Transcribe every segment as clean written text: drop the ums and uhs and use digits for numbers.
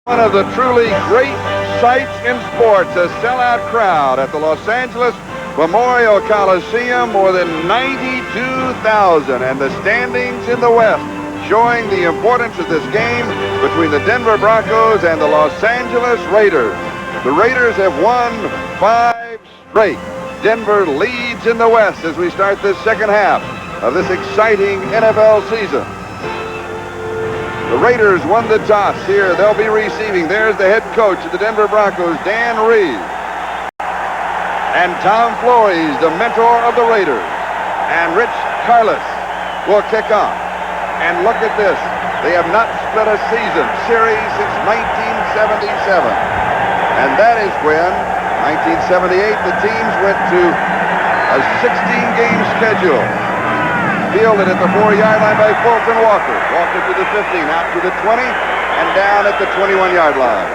One of the truly great sights in sports, a sellout crowd at the Los Angeles Memorial Coliseum, more than 92,000, and the standings in the West showing the importance of this game between the Denver Broncos and the Los Angeles Raiders. The Raiders have won 5 straight. Denver leads in the West as we start this second half of this exciting NFL season. The Raiders won the toss here. They'll be receiving. There's the head coach of the Denver Broncos, Dan Reeves. And Tom Flores, the mentor of the Raiders. And Rich Carlos will kick off. And look at this. They have not split a series since 1977. And that is when, 1978, the teams went to a 16-game schedule. Fielded at the 4-yard line by Fulton Walker. Walker to the 15, out to the 20, and down at the 21-yard line.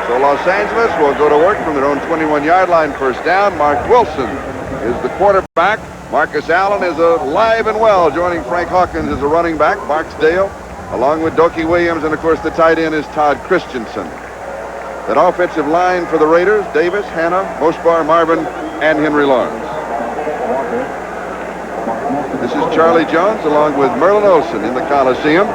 So Los Angeles will go to work from their own 21-yard line, first down. Mark Wilson is the quarterback. Marcus Allen is alive and well, joining Frank Hawkins as a running back. Barksdale, along with Dokie Williams, and of course the tight end is Todd Christensen. That offensive line for the Raiders: Davis, Hanna, Mosbar, Marvin, and Henry Lawrence. This is Charlie Jones along with Merlin Olsen in the Coliseum.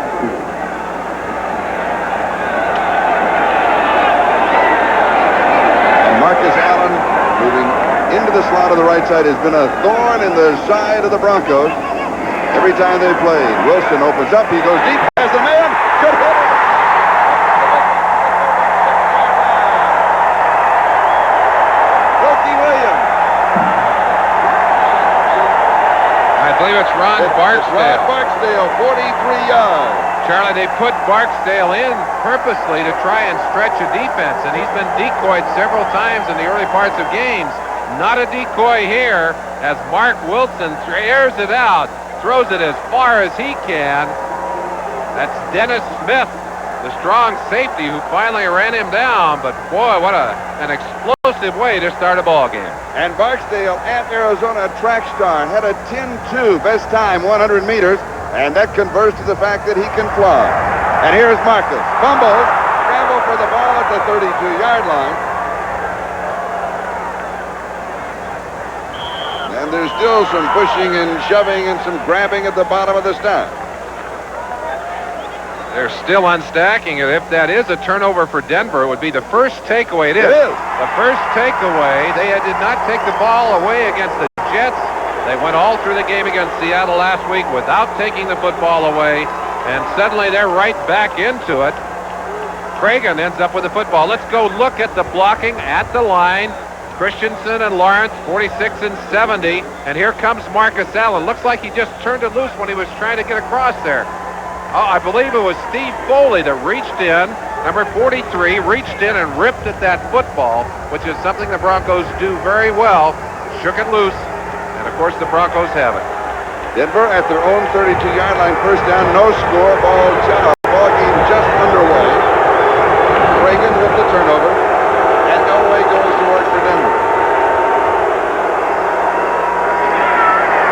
And Marcus Allen, moving into the slot of the right side, has been a thorn in the side of the Broncos every time they've played. Wilson opens up. He goes deep. Has the man. Could hit it. Dokie Williams. I believe it's Ron Barksdale. Ron Barksdale, 43 yards. Charlie, they put Barksdale in purposely to try and stretch a defense, and he's been decoyed several times in the early parts of games. Not a decoy here, as Mark Wilson airs it out, throws it as far as he can. That's Dennis Smith, the strong safety, who finally ran him down. But boy, what an explosive way to start a ball game. And Barksdale at Arizona track star had a 10-2, best time 100 meters, and that converts to the fact that he can fly. And here's Marcus. Fumble, scramble for the ball at the 32-yard line. And there's still some pushing and shoving and some grabbing at the bottom of the stack. They're still unstacking it. If that is a turnover for Denver, it would be the first takeaway. It is. The first takeaway. They did not take the ball away against the Jets. They went all through the game against Seattle last week without taking the football away, and suddenly they're right back into it. Cragen ends up with the football. Let's go look at the blocking at the line. Christensen and Lawrence, 46 and 70, and here comes Marcus Allen. Looks like he just turned it loose when he was trying to get across there. Oh, I believe it was Steve Foley that reached in, number 43, reached in and ripped at that football, which is something the Broncos do very well. Shook it loose, and of course the Broncos have it. Denver at their own 32-yard line, first down, no score, ball game just underway. Reagan with the turnover, and Elway goes to work for Denver.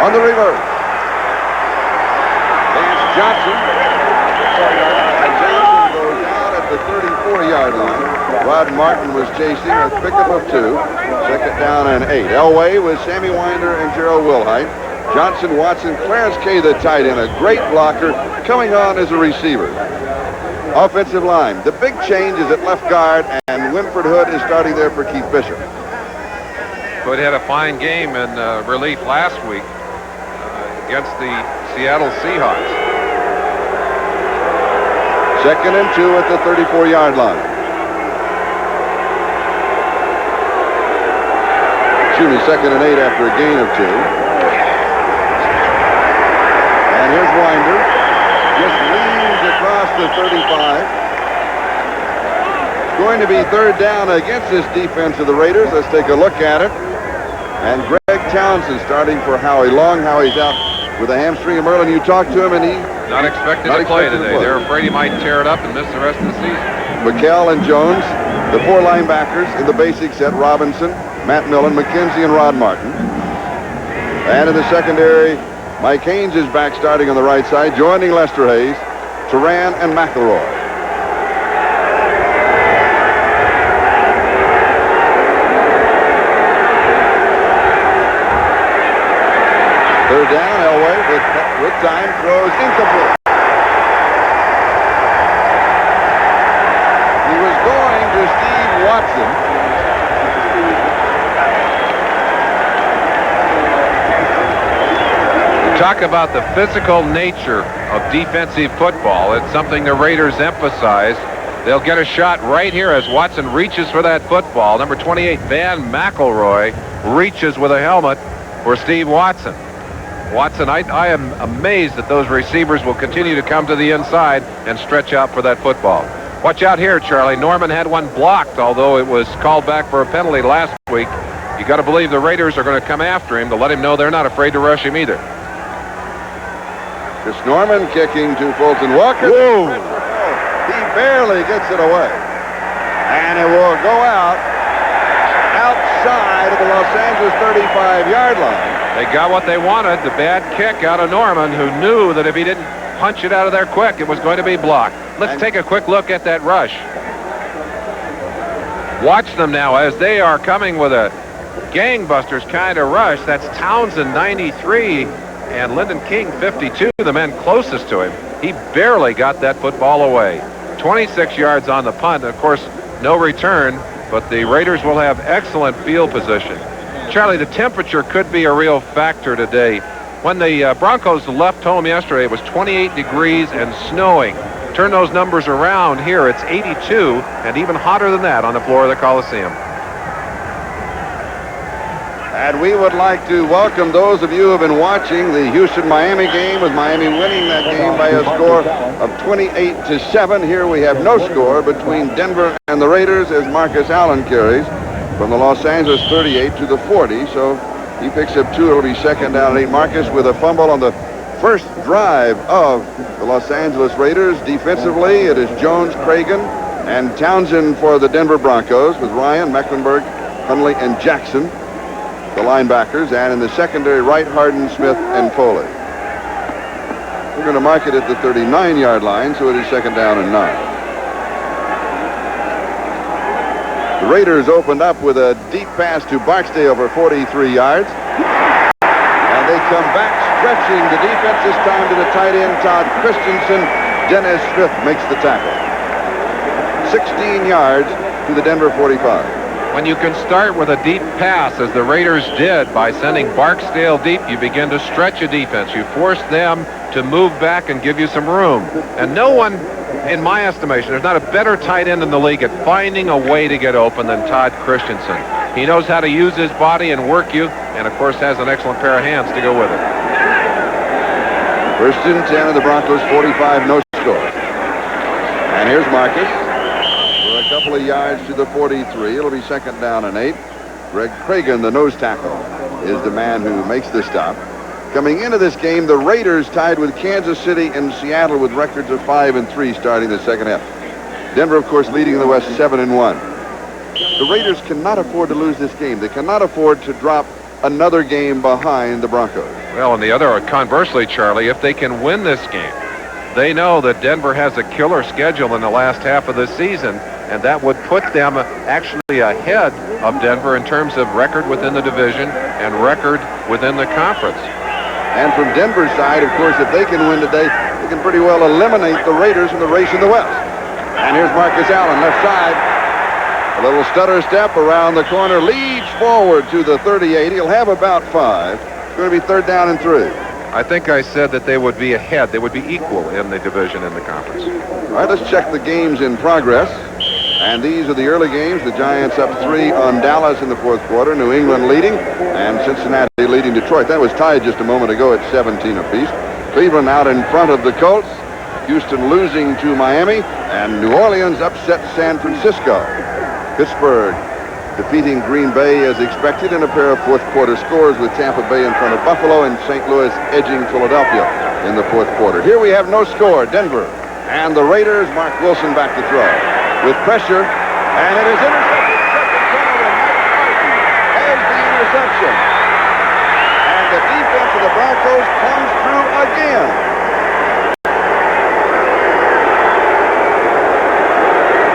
On the reverse, Vance Johnson. Johnson goes out at the 34-yard line. Rod Martin was chasing a pickup of 2. Second down and 8. Elway with Sammy Winder and Gerald Wilhite. Johnson, Watson, Clarence Kay, the tight end, a great blocker, coming on as a receiver. Offensive line. The big change is at left guard, and Winford Hood is starting there for Keith Bishop. Hood had a fine game in relief last week against the Seattle Seahawks. Second and 2 at the 34-yard line. Excuse me, second and 8 after a gain of 2. And here's Winder. Just leans across the 35. It's going to be third down against this defense of the Raiders. Let's take a look at it. And Greg Townsend starting for Howie Long. Howie's out with a hamstring. Merlin, you talked to him, and he not expected to play today. They're afraid he might tear it up and miss the rest of the season. McHale and Jones, the 4 linebackers in the basic set: Robinson, Matt Millen, McKenzie, and Rod Martin. And in the secondary, Mike Haynes is back starting on the right side, joining Lester Hayes, Turan, and McElroy. Third down, Elway with time throws incomplete. He was going to Steve Watson. Talk about the physical nature of defensive football. It's something the Raiders emphasize. They'll get a shot right here as Watson reaches for that football. Number 28, Van McElroy, reaches with a helmet for Steve Watson. Watson, I am amazed that those receivers will continue to come to the inside and stretch out for that football. Watch out here, Charlie. Norman had one blocked, although it was called back for a penalty last week. You got to believe the Raiders are going to come after him to let him know they're not afraid to rush him either. Chris Norman kicking to Fulton Walker. Whoa. He barely gets it away. And it will go outside of the Los Angeles 35-yard line. They got what they wanted, the bad kick out of Norman, who knew that if he didn't punch it out of there quick, it was going to be blocked. Let's take a quick look at that rush. Watch them now as they are coming with a gangbusters kind of rush. That's Townsend, 93. And Lyndon King, 52, the men closest to him. He barely got that football away. 26 yards on the punt. Of course, no return, but the Raiders will have excellent field position. Charlie, the temperature could be a real factor today. When the Broncos left home yesterday, it was 28 degrees and snowing. Turn those numbers around here, it's 82, and even hotter than that on the floor of the Coliseum. And we would like to welcome those of you who have been watching the Houston-Miami game, with Miami winning that game by a score of 28-7. Here we have no score between Denver and the Raiders as Marcus Allen carries from the Los Angeles 38 to the 40. So he picks up 2. It'll be second down and 8. Marcus with a fumble on the first drive of the Los Angeles Raiders. Defensively, it is Jones, Cragen, and Townsend for the Denver Broncos, with Ryan, Mecklenburg, Hundley, and Jackson, the linebackers, and in the secondary, Wright, Harden, Smith, and Foley. We're going to mark it at the 39-yard line, so it is second down and 9. The Raiders opened up with a deep pass to Barksdale over 43 yards. And they come back stretching the defense, this time to the tight end, Todd Christensen. Dennis Smith makes the tackle. 16 yards to the Denver 45. When you can start with a deep pass, as the Raiders did by sending Barksdale deep, you begin to stretch a defense. You force them to move back and give you some room. And no one, in my estimation, there's not a better tight end in the league at finding a way to get open than Todd Christensen. He knows how to use his body and work you, and of course has an excellent pair of hands to go with it. First and 10 of the Broncos 45, no score. And here's Marcus. A couple of yards to the 43. It'll be second down and 8. Greg Cragen, the nose tackle, is the man who makes the stop. Coming into this game, the Raiders tied with Kansas City and Seattle with records of 5-3 starting the second half. Denver, of course, leading in the West 7-1. The Raiders cannot afford to lose this game. They cannot afford to drop another game behind the Broncos. Well, and the other, conversely, Charlie, if they can win this game, they know that Denver has a killer schedule in the last half of the season, and that would put them actually ahead of Denver in terms of record within the division and record within the conference. And from Denver's side, of course, if they can win today, they can pretty well eliminate the Raiders in the race in the West. And here's Marcus Allen, left side. A little stutter step around the corner, leads forward to the 38. He'll have about 5. It's going to be third down and 3. I think I said that they would be ahead. They would be equal in the division in the conference. All right, let's check the games in progress. And these are the early games. The Giants up 3 on Dallas in the fourth quarter. New England leading, and Cincinnati leading Detroit. That was tied just a moment ago at 17 apiece. Cleveland out in front of the Colts. Houston losing to Miami, and New Orleans upset San Francisco. Pittsburgh defeating Green Bay as expected in a pair of fourth quarter scores, with Tampa Bay in front of Buffalo and St. Louis edging Philadelphia in the fourth quarter. Here we have no score. Denver and the Raiders. Mark Wilson back to throw with pressure, and it is intercepted. Has the interception, and the defense of the Broncos comes through again.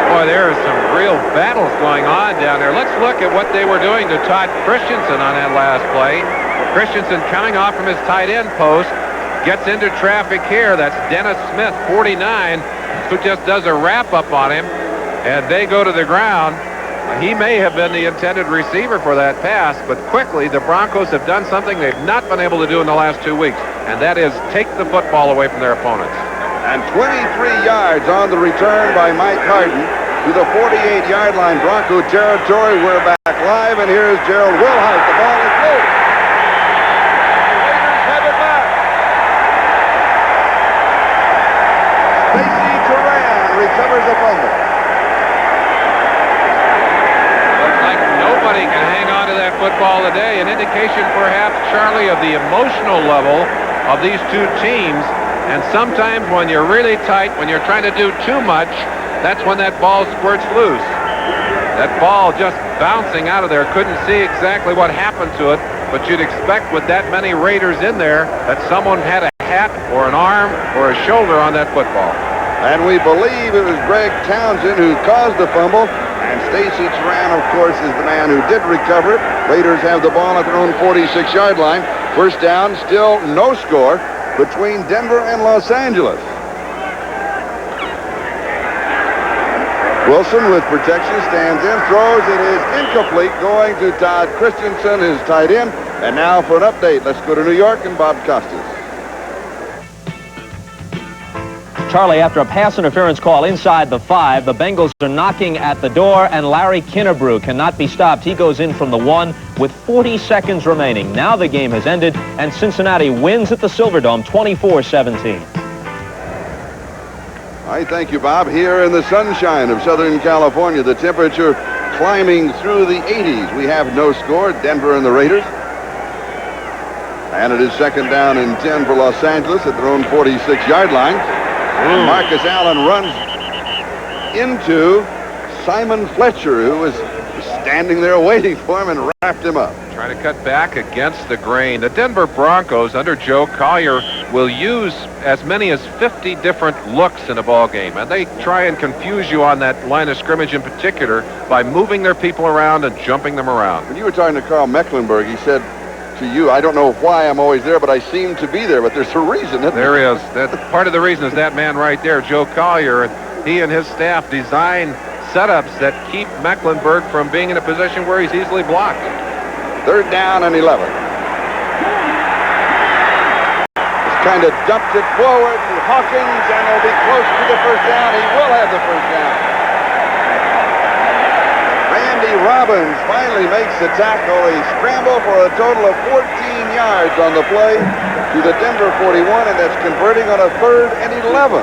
Boy, there are some real battles going on down there. Let's look at what they were doing to Todd Christensen on that last play. Christensen coming off from his tight end post, gets into traffic here. That's Dennis Smith, 49, who just does a wrap-up on him, and they go to the ground. He may have been the intended receiver for that pass, but quickly the Broncos have done something they've not been able to do in the last 2 weeks, and that is take the football away from their opponents. And 23 yards on the return by Mike Harden to the 48-yard line, Bronco territory. We're back live, and here's Gerald Wilhite. The ball is loose. The Raiders have it back. Stacy Turan recovers the fumble. Looks like nobody can hang on to that football today. An indication, perhaps, Charlie, of the emotional level of these two teams. And sometimes when you're really tight, when you're trying to do too much, that's when that ball squirts loose. That ball just bouncing out of there. Couldn't see exactly what happened to it, but you'd expect with that many Raiders in there that someone had a hat or an arm or a shoulder on that football. And we believe it was Greg Townsend who caused the fumble. And Stacy Turan, of course, is the man who did recover it. Raiders have the ball at their own 46-yard line. First down, still no score between Denver and Los Angeles. Wilson with protection stands in, throws. It is incomplete, going to Todd Christensen, his tight end. And now for an update, let's go to New York and Bob Costas. Charlie, after a pass interference call inside the 5, the Bengals are knocking at the door, and Larry Kinnebrew cannot be stopped. He goes in from the 1 with 40 seconds remaining. Now the game has ended, and Cincinnati wins at the Silverdome 24-17. I thank you, Bob. Here in the sunshine of Southern California, the temperature climbing through the 80s. We have no score, Denver and the Raiders. And it is second down and 10 for Los Angeles at their own 46-yard line. And Marcus Allen runs into Simon Fletcher, who was standing there waiting for him, and wrapped him up. Trying to cut back against the grain. The Denver Broncos under Joe Collier will use as many as 50 different looks in a ball game, and they try and confuse you on that line of scrimmage in particular by moving their people around and jumping them around. When you were talking to Carl Mecklenburg, he said to you, I don't know why I'm always there, but I seem to be there. But there's a reason. There is. That part of the reason is that man right there, Joe Collier. He and his staff design setups that keep Mecklenburg from being in a position where he's easily blocked. Third down and 11. Just kind of dumped it forward to Hawkins, and he'll be close to the first down. He will have the first down. Randy Robbins finally makes the tackle. He scrambled for a total of 14 yards on the play to the Denver 41, and that's converting on a 3rd and 11.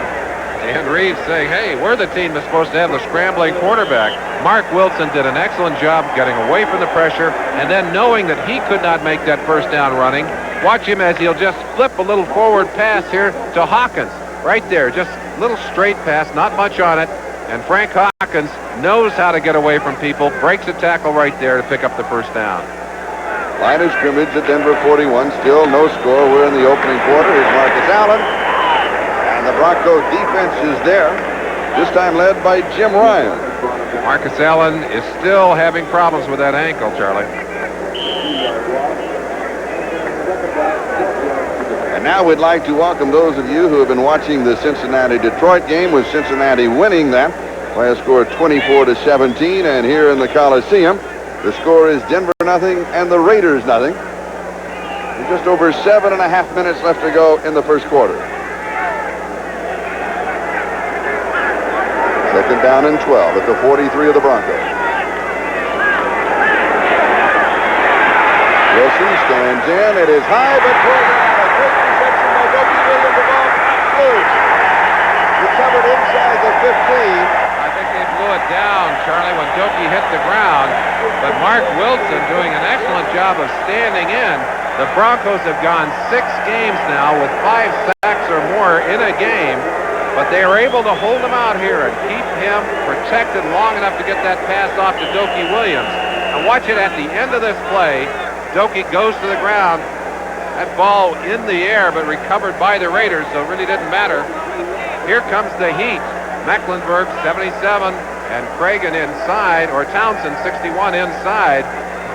Dan Reeves saying, hey, we're the team that's supposed to have the scrambling quarterback. Mark Wilson did an excellent job getting away from the pressure, and then knowing that he could not make that first down running, watch him as he'll just flip a little forward pass here to Hawkins. Right there, just a little straight pass, not much on it. And Frank Hawkins knows how to get away from people, breaks a tackle right there to pick up the first down. Line of scrimmage at Denver 41, still no score. We're in the opening quarter. Here's Marcus Allen. And the Broncos defense is there, this time led by Jim Ryan. Marcus Allen is still having problems with that ankle, Charlie. And now we'd like to welcome those of you who have been watching the Cincinnati-Detroit game, with Cincinnati winning that by a score of 24-17. And here in the Coliseum, the score is Denver nothing and the Raiders nothing. With just over 7.5 minutes left to go in the first quarter. Second down and 12 at the 43 of the Broncos. Wilson stands in. It is high, but pulled down. A great reception by Dougie Williams. The ball loose. Recovered inside the 15. I think they blew it down, Charlie, when Doki hit the ground. But Mark Wilson doing an excellent job of standing in. The Broncos have gone 6 games now with 5 sacks or more in a game. But they are able to hold him out here and keep him protected long enough to get that pass off to Doki Williams. And watch it at the end of this play. Doki goes to the ground. That ball in the air, but recovered by the Raiders, so it really didn't matter. Here comes the heat. Mecklenburg, 77, and Cragen inside, or Townsend, 61 inside.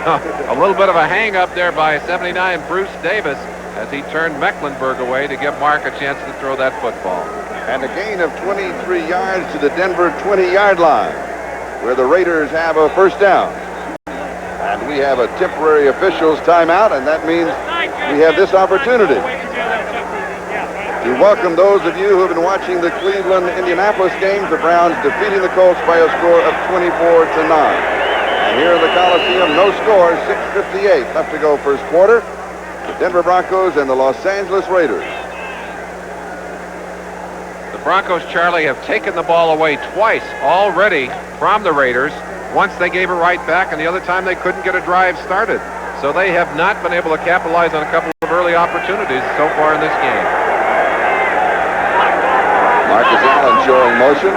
A little bit of a hang up there by 79 Bruce Davis as he turned Mecklenburg away to give Mark a chance to throw that football. And a gain of 23 yards to the Denver 20-yard line, where the Raiders have a first down. And we have a temporary officials timeout, and that means we have this opportunity to welcome those of you who have been watching the Cleveland-Indianapolis game. The Browns defeating the Colts by a score of 24-9. And here in the Coliseum, no score, 6:58 left to go first quarter. The Denver Broncos and the Los Angeles Raiders. The Broncos, Charlie, have taken the ball away twice already from the Raiders. Once they gave it right back, and the other time they couldn't get a drive started. So they have not been able to capitalize on a couple of early opportunities so far in this game. Marcus Allen showing motion.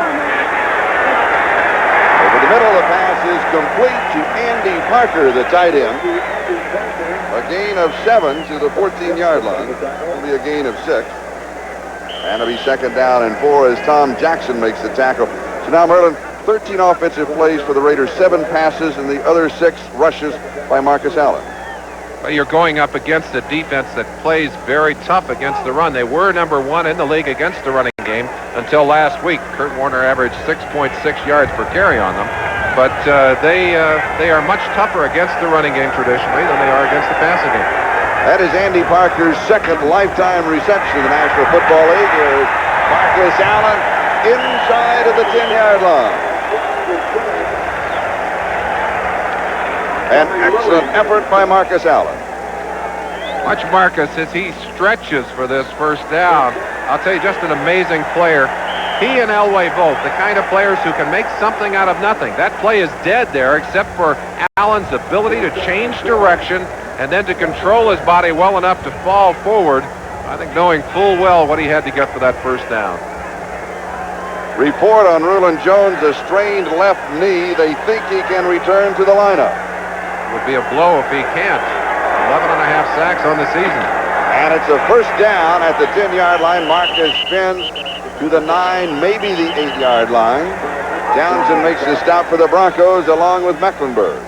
Over the middle, the pass is complete to Andy Parker, the tight end. A gain of 7 to the 14-yard line. Only a gain of 6. And it'll be second down and 4 as Tom Jackson makes the tackle. So now, Merlin, 13 offensive plays for the Raiders, 7 passes, and the other 6 rushes by Marcus Allen. Well, you're going up against a defense that plays very tough against the run. They were number 1 in the league against the running game until last week. Kurt Warner averaged 6.6 yards per carry on them. But they are much tougher against the running game traditionally than they are against the passing game. That is Andy Parker's second lifetime reception in the National Football League. Here's Marcus Allen inside of the 10-yard line. An excellent effort by Marcus Allen. Watch Marcus as he stretches for this first down. I'll tell you, just an amazing player. He and Elway both, the kind of players who can make something out of nothing. That play is dead there, except for Allen's ability to change direction and then to control his body well enough to fall forward. I think knowing full well what he had to get for that first down. Report on Rulon Jones, a strained left knee. They think he can return to the lineup. Would be a blow if he can't. 11.5 sacks on the season. And it's a first down at the 10-yard line. Marcus spins to the 9, maybe the 8-yard line. Townsend makes the stop for the Broncos along with Mecklenburg.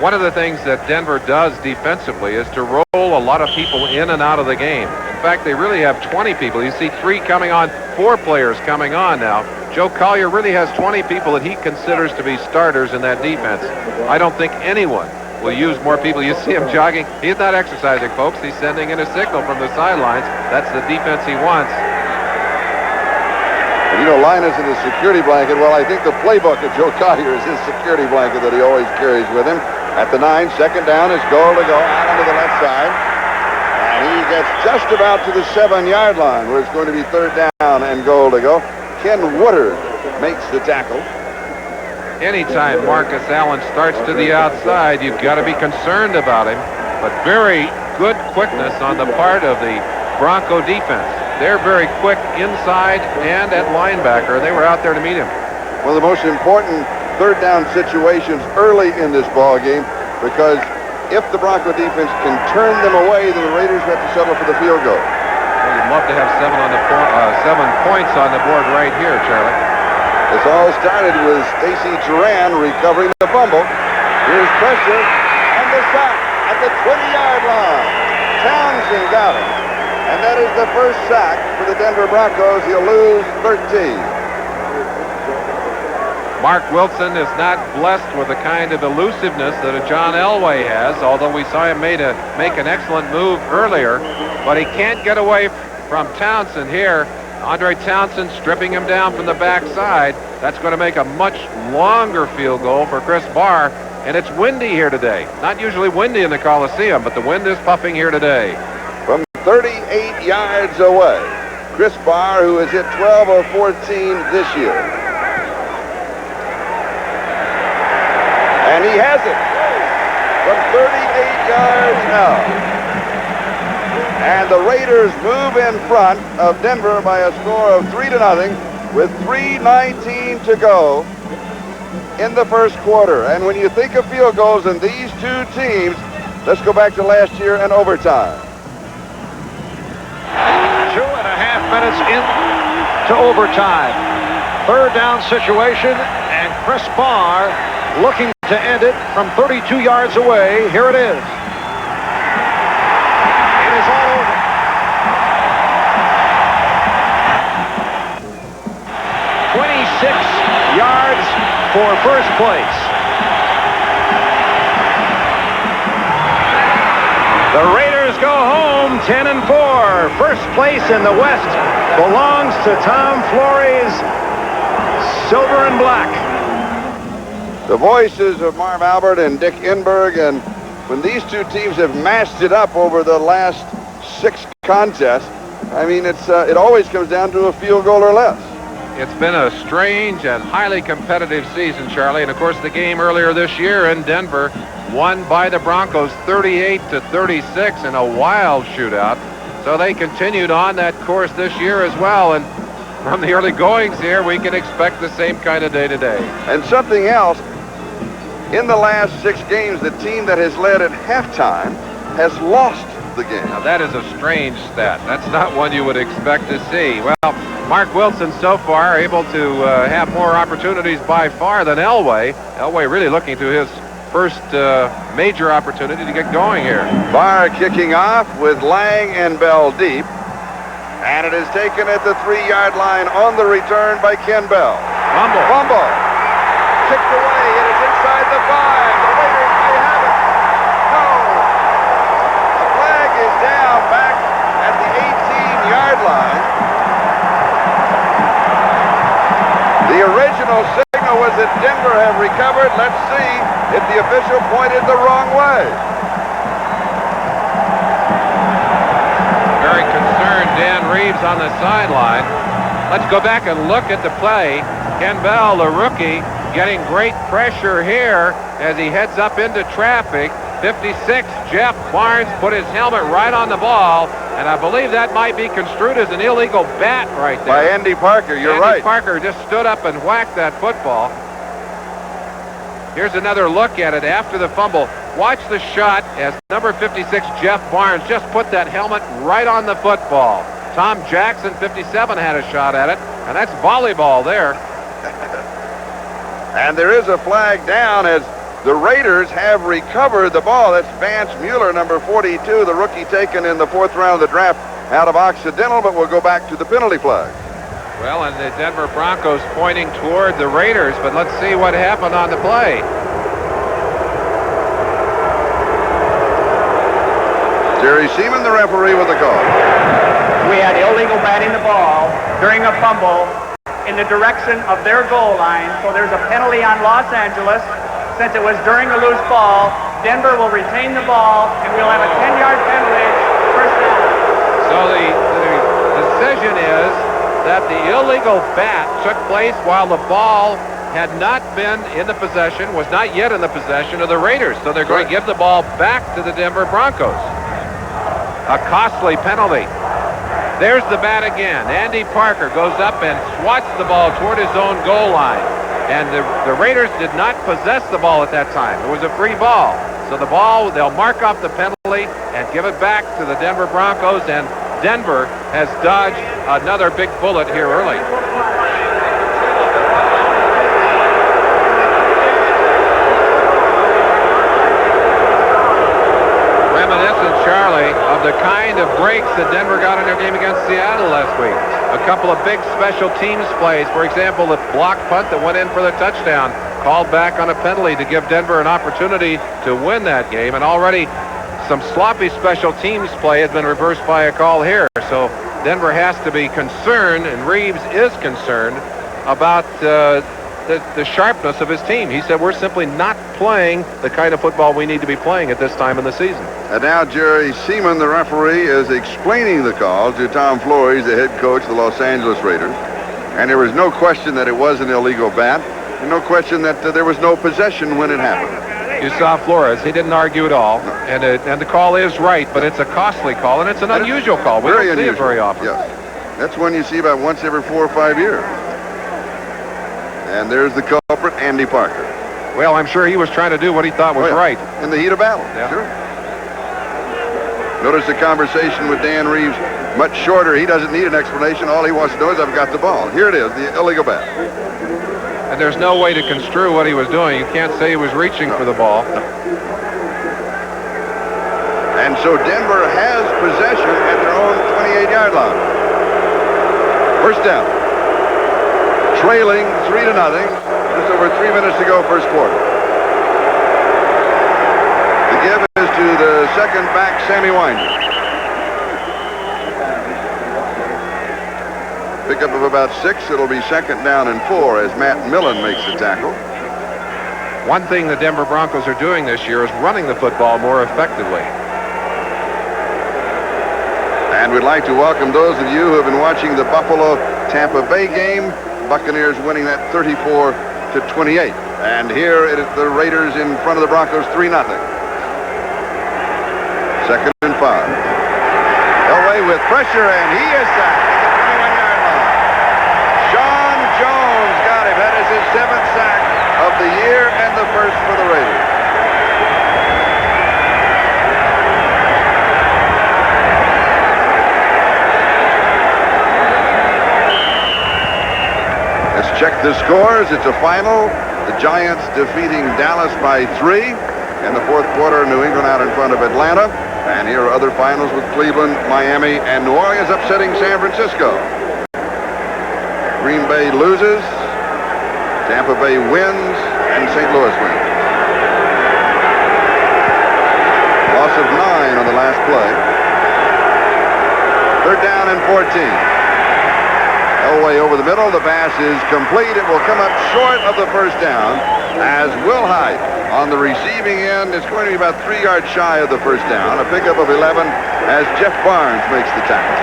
One of the things that Denver does defensively is to roll a lot of people in and out of the game. In fact, they really have 20 people. You see 3 coming on, 4 players coming on now. Joe Collier really has 20 people that he considers to be starters in that defense. I don't think anyone will use more people. You see him jogging. He's not exercising, folks. He's sending in a signal from the sidelines. That's the defense he wants. And you know, Linus in his security blanket, well, I think the playbook of Joe Collier is his security blanket that he always carries with him. At the 9, second down is goal to go out onto the left side. And he gets just about to the 7-yard line where it's going to be third down and goal to go. Ken Woodard makes the tackle. Anytime Marcus Allen starts to the outside, you've got to be concerned about him. But very good quickness on the part of the Bronco defense. They're very quick inside and at linebacker. They were out there to meet him. One of the most important third down situations early in this ball game, because if the Bronco defense can turn them away, then the Raiders have to settle for the field goal. Well, you'd love to have 7 points on the board right here, Charlie. This all started with Stacy Turan recovering the fumble. Here's pressure and the sack at the 20-yard line. Townsend got him. And that is the first sack for the Denver Broncos. He'll lose 13. Mark Wilson is not blessed with the kind of elusiveness that a John Elway has, although we saw him make an excellent move earlier. But he can't get away from Townsend here. Andre Townsend stripping him down from the backside. That's going to make a much longer field goal for Chris Barr. And it's windy here today. Not usually windy in the Coliseum, but the wind is puffing here today. From 38 yards away, Chris Barr, who has hit 12 of 14 this year. And he has it from 38 yards out. And the Raiders move in front of Denver by a score of 3-0 with 3:19 to go in the first quarter. And when you think of field goals in these two teams, let's go back to last year and overtime. 2.5 minutes into overtime. Third down situation, and Chris Barr looking to end it from 32 yards away. Here it is. It is all over. 26 yards for first place. The Raiders go home 10-4. First place in the West belongs to Tom Flores, silver and black. The voices of Marv Albert and Dick Enberg, and when these two teams have matched it up over the last 6 contests, I mean, it always comes down to a field goal or less. It's been a strange and highly competitive season, Charlie. And, of course, the game earlier this year in Denver won by the Broncos 38-36 in a wild shootout. So they continued on that course this year as well. And from the early goings here, we can expect the same kind of day today. And something else, in the last 6 games, the team that has led at halftime has lost the game. Now, that is a strange stat. That's not one you would expect to see. Well, Mark Wilson so far able to have more opportunities by far than Elway. Elway really looking to his first major opportunity to get going here. Barr kicking off with Lang and Bell deep. And it is taken at the 3-yard line on the return by Ken Bell. Fumble. Kicked away. It is inside the 5. The Raiders may have it. No. The flag is down back at the 18-yard line. The original signal was that Denver had recovered. Let's see if the official pointed the wrong way. Very concerned Dan Reeves on the sideline. Let's go back and look at the play. Ken Bell, the rookie, getting great pressure here as he heads up into traffic. 56, Jeff Barnes put his helmet right on the ball, and I believe that might be construed as an illegal bat right there. By Andy Parker, you're right. Andy Parker just stood up and whacked that football. Here's another look at it after the fumble. Watch the shot as number 56, Jeff Barnes, just put that helmet right on the football. Tom Jackson, 57, had a shot at it, and that's volleyball there. And there is a flag down as the Raiders have recovered the ball. That's Vance Mueller, number 42, the rookie taken in the 4th round of the draft out of Occidental, but we'll go back to the penalty flag. Well, and the Denver Broncos pointing toward the Raiders, but let's see what happened on the play. Jerry Seaman, the referee, with the call. We had illegal batting the ball during a fumble in the direction of their goal line, so there's a penalty on Los Angeles. Since it was during a loose ball, Denver will retain the ball, and we'll have a 10-yard penalty, first down. So the decision is that the illegal bat took place while the ball had not been in the possession, was not yet in the possession of the Raiders. So they're going to give the ball back to the Denver Broncos. A costly penalty. There's the bat again. Andy Parker goes up and swats the ball toward his own goal line. And the Raiders did not possess the ball at that time. It was a free ball. So the ball, they'll mark off the penalty and give it back to the Denver Broncos. And Denver has dodged another big bullet here early. Reminiscent, Charlie, of the kind of breaks that Denver got in their game against Seattle last week. A couple of big special teams plays. For example, the block punt that went in for the touchdown called back on a penalty to give Denver an opportunity to win that game. And already some sloppy special teams play has been reversed by a call here. So Denver has to be concerned, and Reeves is concerned about the sharpness of his team. He said, we're simply not playing the kind of football we need to be playing at this time in the season. And now Jerry Seaman, the referee, is explaining the call to Tom Flores, the head coach of the Los Angeles Raiders. And there was no question that it was an illegal bat. And no question that there was no possession when it happened. You saw Flores. He didn't argue at all. No. And the call is right, but it's a costly call, and it's an unusual call. We don't see it very often. Yes. That's one you see about once every 4 or 5 years. And there's the culprit, Andy Parker. Well, I'm sure he was trying to do what he thought was right. In the heat of battle, yeah. Sure. Notice the conversation with Dan Reeves, much shorter. He doesn't need an explanation. All he wants to know is I've got the ball. Here it is, the illegal bat. And there's no way to construe what he was doing. You can't say he was reaching for the ball. And so Denver has possession at their own 28-yard line. First down. Trailing 3-0. Just over 3 minutes to go, first quarter. The give is to the second back, Sammy Winder. Pickup of about 6. It'll be second down and 4 as Matt Millen makes the tackle. One thing the Denver Broncos are doing this year is running the football more effectively. And we'd like to welcome those of you who have been watching the Buffalo-Tampa Bay game. Buccaneers winning that 34-28. And here it is the Raiders in front of the Broncos 3-0. Second and 5. Elway with pressure, and he is sacked at the 21-yard line. Sean Jones got him. That is his 7th sack of the year and the first for the Raiders. Let's check the scores. It's a final. The Giants defeating Dallas by 3. In the fourth quarter, New England out in front of Atlanta. And here are other finals with Cleveland, Miami, and New Orleans upsetting San Francisco. Green Bay loses. Tampa Bay wins. And St. Louis wins. Loss of 9 on the last play. Third down and 14. Elway over the middle. The pass is complete. It will come up short of the first down as Will Hyde on the receiving end is going to be about 3 yards shy of the first down. A pickup of 11 as Jeff Barnes makes the tackle.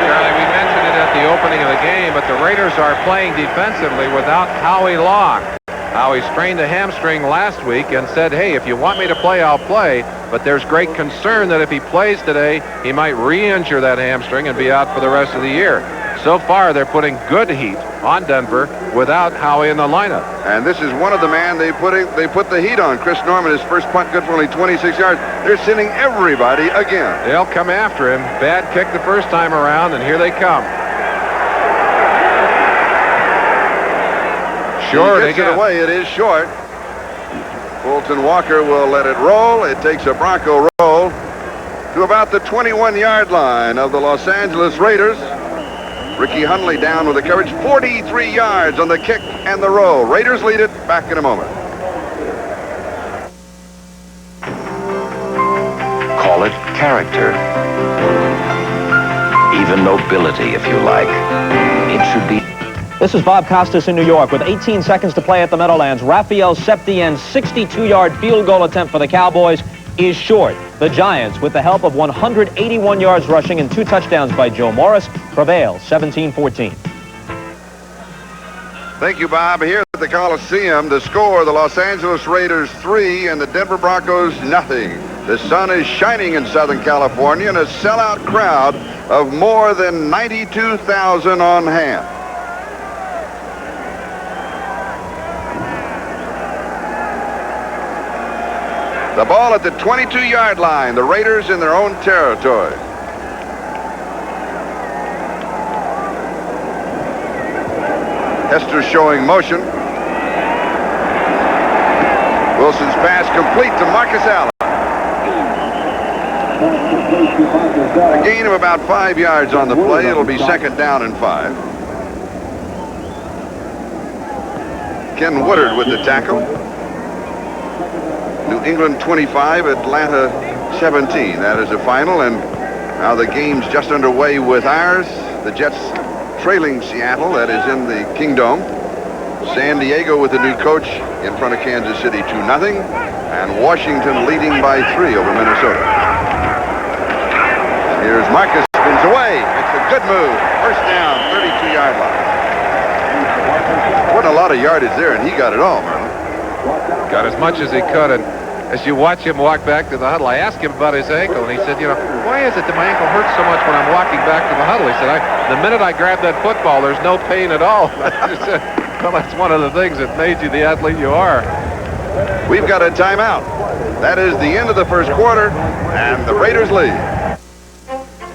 Charlie, we mentioned it at the opening of the game, but the Raiders are playing defensively without Howie Long. Howie strained a hamstring last week and said, hey, if you want me to play, I'll play. But there's great concern that if he plays today, he might re-injure that hamstring and be out for the rest of the year. So far, they're putting good heat on Denver without Howie in the lineup. And this is one of the men they put the heat on. Chris Norman, his first punt good for only 26 yards. They're sending everybody again. They'll come after him. Bad kick the first time around, and here they come. Short he gets it away. It is short. Fulton Walker will let it roll. It takes a Bronco roll to about the 21-yard line of the Los Angeles Raiders. Ricky Hundley down with the coverage. 43 yards on the kick and the roll. Raiders lead it. Back in a moment. Call it character. Even nobility, if you like. It should be. This is Bob Costas in New York with 18 seconds to play at the Meadowlands. Rafael Septien's 62-yard field goal attempt for the Cowboys is short. The Giants, with the help of 181 yards rushing and 2 touchdowns by Joe Morris, prevail 17-14. Thank you, Bob. Here at the Coliseum, the score, the Los Angeles Raiders 3 and the Denver Broncos nothing. The sun is shining in Southern California and a sellout crowd of more than 92,000 on hand. The ball at the 22-yard line. The Raiders in their own territory. Hester showing motion. Wilson's pass complete to Marcus Allen. A gain of about 5 yards on the play. It'll be second down and 5. Ken Woodard with the tackle. New England 25, Atlanta 17. That is the final, and now the game's just underway with ours. The Jets trailing Seattle, that is in the Kingdome. San Diego with the new coach in front of Kansas City 2-0, and Washington leading by 3 over Minnesota. And here's Marcus, spins away, makes a good move. First down, 32-yard line. Wasn't a lot of yardage there, and he got it all, Merlin. Got as much as he could, and as you watch him walk back to the huddle, I asked him about his ankle, and he said, you know, why is it that my ankle hurts so much when I'm walking back to the huddle? He said, the minute I grab that football, there's no pain at all. I said, well, that's one of the things that made you the athlete you are. We've got a timeout. That is the end of the first quarter, and the Raiders lead.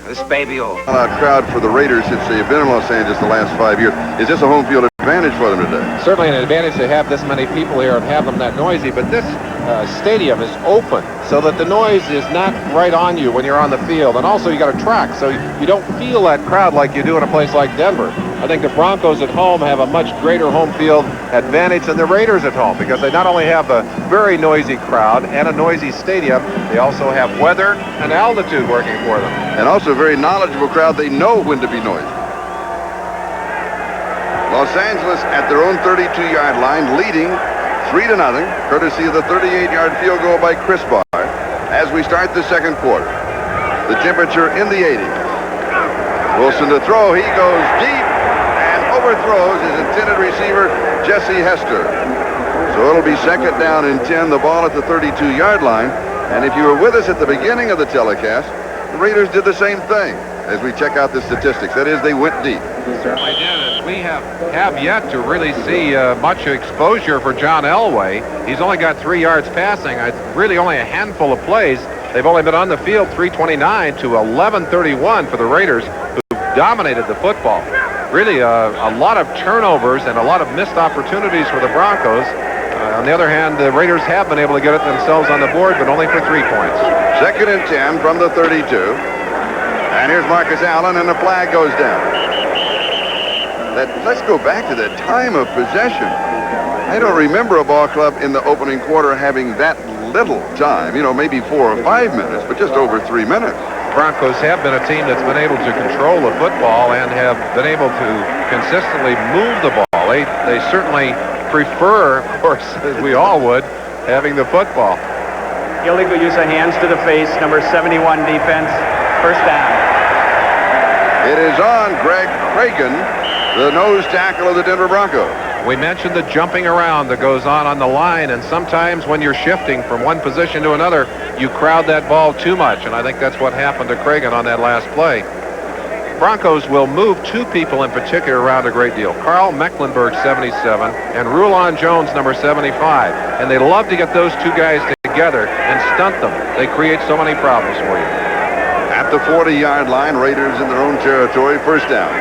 This baby will. A crowd for the Raiders since they've been in Los Angeles the last 5 years. Is this a home field advantage? advantage for them today. Certainly an advantage to have this many people here and have them that noisy, but this stadium is open so that the noise is not right on you when you're on the field. And also you got a track, so you don't feel that crowd like you do in a place like Denver. I think the Broncos at home have a much greater home field advantage than the Raiders at home because they not only have a very noisy crowd and a noisy stadium, they also have weather and altitude working for them. And also a very knowledgeable crowd. They know when to be noisy. Los Angeles at their own 32-yard line, leading 3-0, courtesy of the 38-yard field goal by Chris Barr as we start the second quarter. The temperature in the 80s. Wilson to throw. He goes deep and overthrows his intended receiver, Jesse Hester. So it'll be second down and 10, the ball at the 32-yard line. And if you were with us at the beginning of the telecast, the Raiders did the same thing as we check out the statistics. That is, they went deep. Certainly did. And we have yet to really see much exposure for John Elway. He's only got 3 yards passing. Really only a handful of plays. They've only been on the field 329 to 1131 for the Raiders, who dominated the football. Really a lot of turnovers and a lot of missed opportunities for the Broncos. On the other hand, the Raiders have been able to get it themselves on the board, but only for 3 points. Second and 10 from the 32. And here's Marcus Allen, and the flag goes down. Let's go back to the time of possession. I don't remember a ball club in the opening quarter having that little time. You know, maybe 4 or 5 minutes, but just over 3 minutes. Broncos have been a team that's been able to control the football and have been able to consistently move the ball. They certainly prefer, of course, as we all would, having the football. Illegal use of hands to the face, number 71 defense, first down. It is on Greg Cragen, the nose tackle of the Denver Broncos. We mentioned the jumping around that goes on the line, and sometimes when you're shifting from one position to another, you crowd that ball too much, and I think that's what happened to Cragen on that last play. Broncos will move 2 people in particular around a great deal. Carl Mecklenburg, 77, and Rulon Jones, number 75. And they love to get those 2 guys together and stunt them. They create so many problems for you. At the 40-yard line, Raiders in their own territory, first down.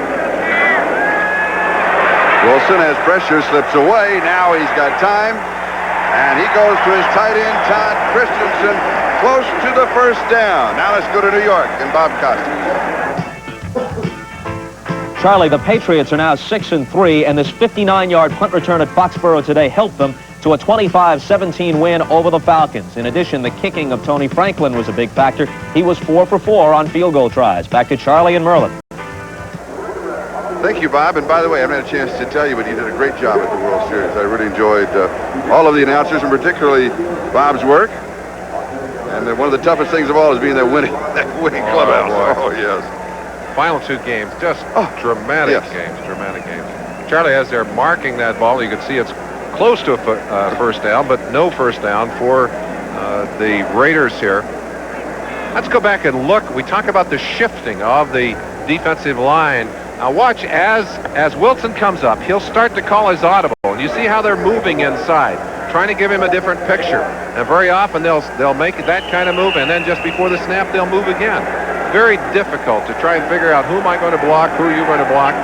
Wilson, as pressure slips away, now he's got time, and he goes to his tight end, Todd Christensen, close to the first down. Now let's go to New York and Bob Costas. Charlie, the Patriots are now 6-3, and this 59-yard punt return at Foxborough today helped them to a 25-17 win over the Falcons. In addition, the kicking of Tony Franklin was a big factor. He was 4 for 4 on field goal tries. Back to Charlie and Merlin. Thank you, Bob. And by the way, I haven't had a chance to tell you, but you did a great job at the World Series. I really enjoyed all of the announcers, and particularly Bob's work. And one of the toughest things of all is being that winning clubhouse. Oh, yes. Final 2 games, just dramatic games. Charlie, as they're marking that ball, you can see it's close to a first down, but no first down for the Raiders here. Let's go back and look. We talk about the shifting of the defensive line. Now watch as Wilson comes up, he'll start to call his audible, and you see how they're moving inside, trying to give him a different picture. And very often they'll make that kind of move, and then just before the snap they'll move again. Very difficult to try and figure out who am I going to block, who are you going to block.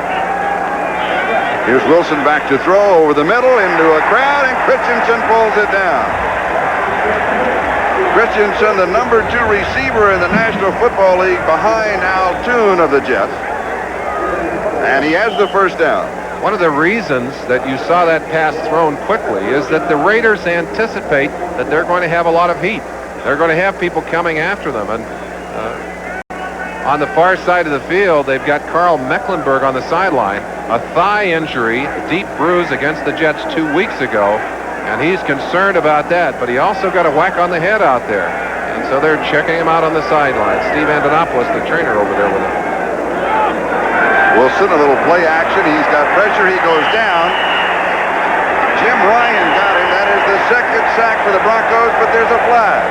Here's Wilson back to throw over the middle into a crowd, and Christensen pulls it down. Christensen, the number 2 receiver in the National Football League, behind Al Toon of the Jets. And he has the first down. One of the reasons that you saw that pass thrown quickly is that the Raiders anticipate that they're going to have a lot of heat. They're going to have people coming after them. And on the far side of the field, they've got Carl Mecklenburg on the sideline. A thigh injury, a deep bruise against the Jets 2 weeks ago. And he's concerned about that. But he also got a whack on the head out there. And so they're checking him out on the sideline. Steve Antonopoulos, the trainer, over there with him. Wilson, a little play action. He's got pressure. He goes down. Jim Ryan got him. That is the second sack for the Broncos, but there's a flag.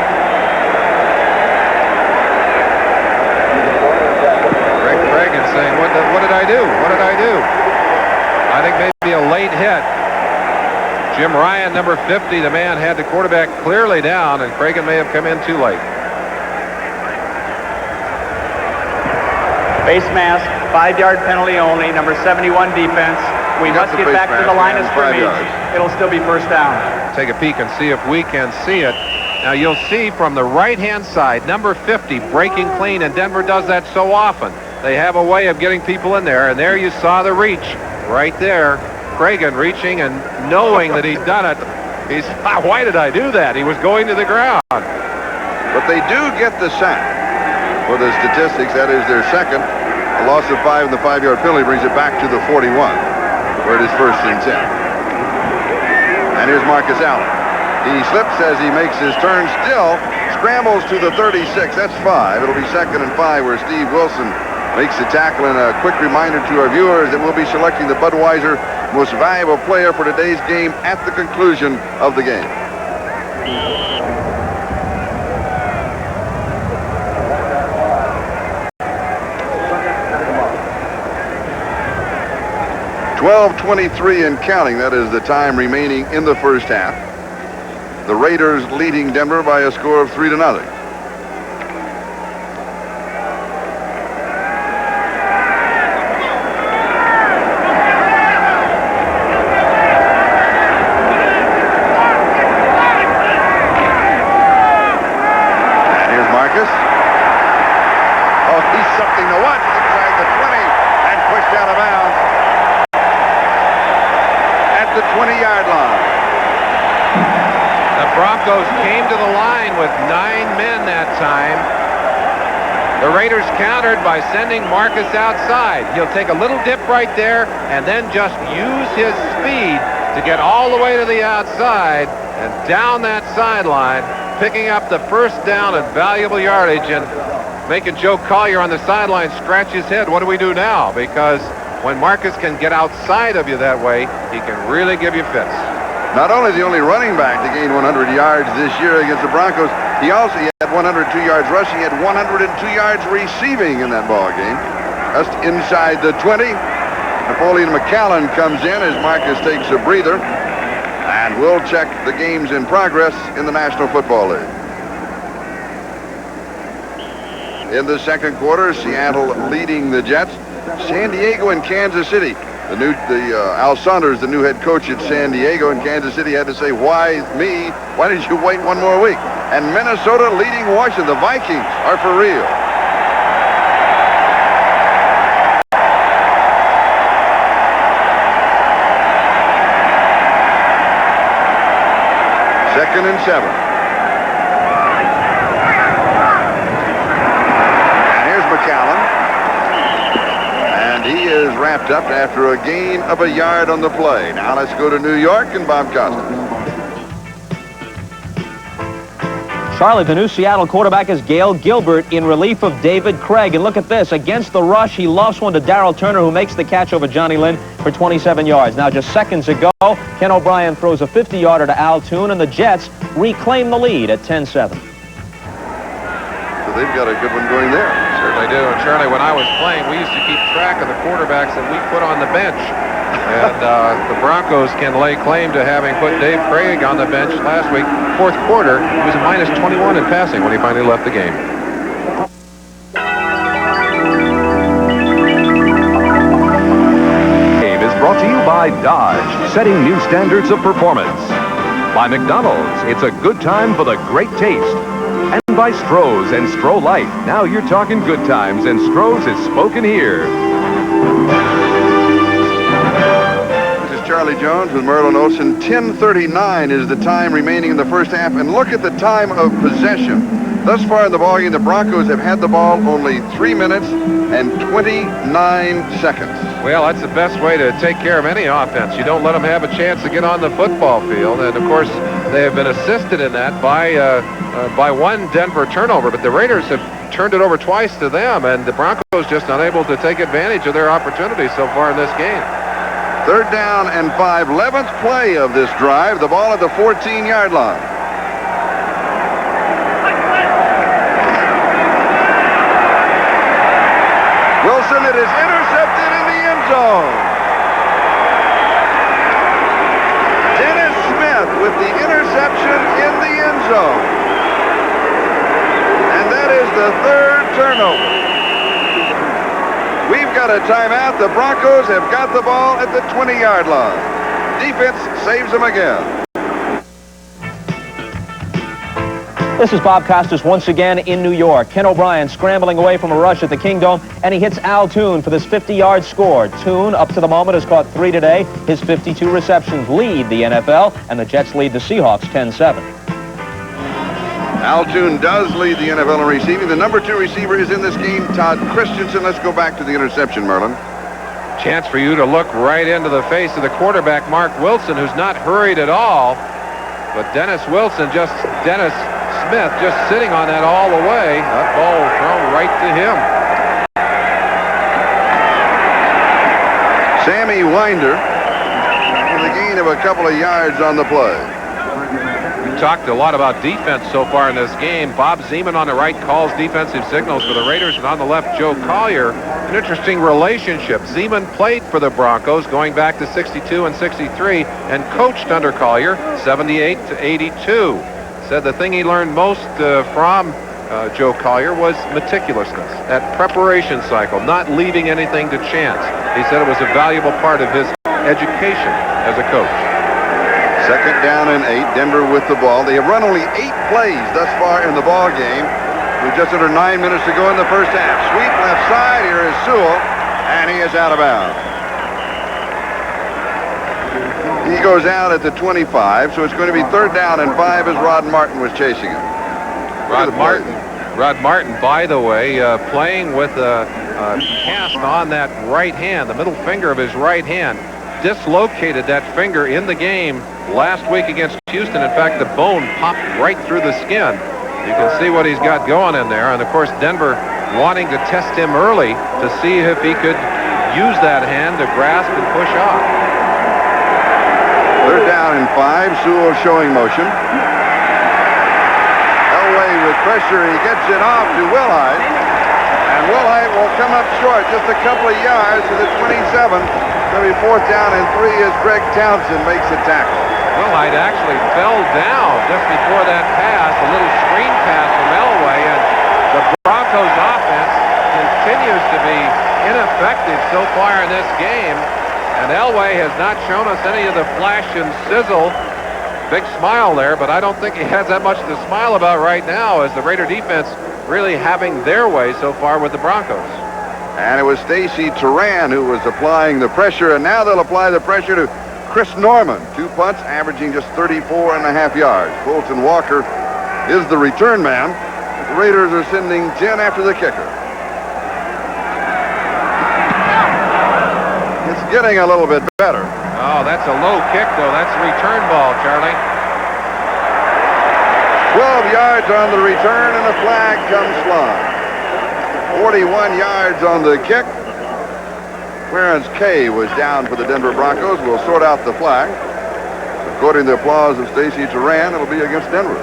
Greg Cragen saying, what did I do? What did I do? I think maybe a late hit. Jim Ryan, number 50, the man had the quarterback clearly down, and Cragen may have come in too late. Face mask, 5-yard penalty only, number 71 defense, We Got must the get face back to mask the line of and 5 scrimmage. yards. It'll still be first down. Take a peek and see if we can see it. Now you'll see from the right-hand side, number 50 breaking clean, and Denver does that so often. They have a way of getting people in there, and there you saw the reach right there. Cragen reaching and knowing that he'd done it. He's, why did I do that? He was going to the ground. But they do get the sack. For the statistics, that is their second. A loss of 5 and the 5-yard penalty brings it back to the 41, where it is first and 10. And here's Marcus Allen. He slips as he makes his turn, still scrambles to the 36. That's 5. It'll be second and 5, where Steve Wilson makes the tackle. And a quick reminder to our viewers that we'll be selecting the Budweiser Most Valuable Player for today's game at the conclusion of the game. .12:23 and counting. That is the time remaining in the first half. The Raiders leading Denver by a score of 3-0. And here's Marcus. Oh, he's something to watch inside the 20 and pushed out of bounds at the 20-yard line. The Broncos came to the line with 9 men that time. The Raiders countered by sending Marcus outside. He'll take a little dip right there and then just use his speed to get all the way to the outside and down that sideline, picking up the first down and valuable yardage, and making Joe Collier on the sideline scratch his head. What do we do now? Because when Marcus can get outside of you that way, he can really give you fits. Not only the only running back to gain 100 yards this year against the Broncos, he also had 102 yards rushing. He had 102 yards receiving in that ball game. Just inside the 20. Napoleon McCallan comes in as Marcus takes a breather. And we'll check the games in progress in the National Football League. In the second quarter, Seattle leading the Jets. San Diego and Kansas City. Al Saunders, the new head coach at San Diego, and Kansas City had to say, why me? Why did you wait one more week? And Minnesota leading Washington. The Vikings are for real. Second and 7. And here's McCallan. And he is wrapped up after a gain of a yard on the play. Now let's go to New York and Bob Costas. Charlie, the new Seattle quarterback is Gail Gilbert in relief of David Craig. And look at this. Against the rush, he lofts one to Darrell Turner, who makes the catch over Johnny Lynn for 27 yards. Now, just seconds ago, Ken O'Brien throws a 50-yarder to Al Toon, and the Jets reclaim the lead at 10-7. So they've got a good one going there. Certainly do. And Charlie, when I was playing, we used to keep track of the quarterbacks that we put on the bench. And the Broncos can lay claim to having put Dave Craig on the bench last week. Fourth quarter, he was a minus 21 in passing when he finally left the game. Game is brought to you by Dodge, setting new standards of performance. By McDonald's, it's a good time for the great taste. And by Stroh's and Stroh Light. Now you're talking good times, and Stroh's is spoken here. Charlie Jones with Merlin Olsen. 10:39 is the time remaining in the first half. And look at the time of possession. Thus far in the ballgame, the Broncos have had the ball only 3 minutes and 29 seconds. Well, that's the best way to take care of any offense. You don't let them have a chance to get on the football field. And, of course, they have been assisted in that by one Denver turnover. But the Raiders have turned it over twice to them, and the Broncos just unable to take advantage of their opportunities so far in this game. Third down and 5. 11th play of this drive. The ball at the 14-yard line. Wilson, it is intercepted in the end zone. Dennis Smith with the interception in the end zone. And that is the third turnover. We've got got a timeout. The Broncos have got the ball at the 20-yard line. Defense saves them again. This is Bob Costas once again in New York. Ken O'Brien scrambling away from a rush at the Kingdome, and he hits Al Toon for this 50-yard score. Toon, up to the moment, has caught 3 today. His 52 receptions lead the NFL, and the Jets lead the Seahawks 10-7. Al Toon does lead the NFL in receiving. The number 2 receiver is in this game, Todd Christensen. Let's go back to the interception, Merlin. Chance for you to look right into the face of the quarterback, Mark Wilson, who's not hurried at all. But Dennis Smith just sitting on that all the way. That ball thrown right to him. Sammy Winder with a gain of a couple of yards on the play. We talked a lot about defense so far in this game. Bob Zeman on the right calls defensive signals for the Raiders, and on the left, Joe Collier. An interesting relationship. Zeman played for the Broncos going back to 62 and 63 and coached under Collier 78 to 82. Said the thing he learned most from Joe Collier was meticulousness, that preparation cycle, not leaving anything to chance. He said it was a valuable part of his education as a coach. 2nd down and 8. Denver with the ball. They have run only 8 plays thus far in the ball game, with just under 9 minutes to go in the first half. Sweep left side. Here is Sewell, and he is out of bounds. He goes out at the 25, so it's going to be 3rd down and 5 as Rod Martin was chasing him. Rod Martin, by the way, playing with a cast on that right hand, the middle finger of his right hand. Dislocated that finger in the game last week against Houston. In fact, the bone popped right through the skin. You can see what he's got going in there. And, of course, Denver wanting to test him early to see if he could use that hand to grasp and push off. 3rd down and 5. Sewell showing motion. Elway with pressure. He gets it off to Wilhite. And Wilhite will come up short just a couple of yards to the 27. It'll be 4th down and 3 as Greg Townsend makes the tackle. Wilhite actually fell down just before that pass, a little screen pass from Elway, and the Broncos offense continues to be ineffective so far in this game. And Elway has not shown us any of the flash and sizzle. Big smile there, but I don't think he has that much to smile about right now, as the Raider defense really having their way so far with the Broncos. And it was Stacy Turan who was applying the pressure, and now they'll apply the pressure to Chris Norman. 2 punts, averaging just 34.5 yards. Fulton Walker is the return man. The Raiders are sending 10 after the kicker. It's getting a little bit better. Oh, that's a low kick, though. That's a return ball, Charlie. 12 yards on the return, and the flag comes flying. 41 yards on the kick. Clarence Kay was down for the Denver Broncos. We'll sort out the flag. According to the applause of Stacy Turan, it'll be against Denver.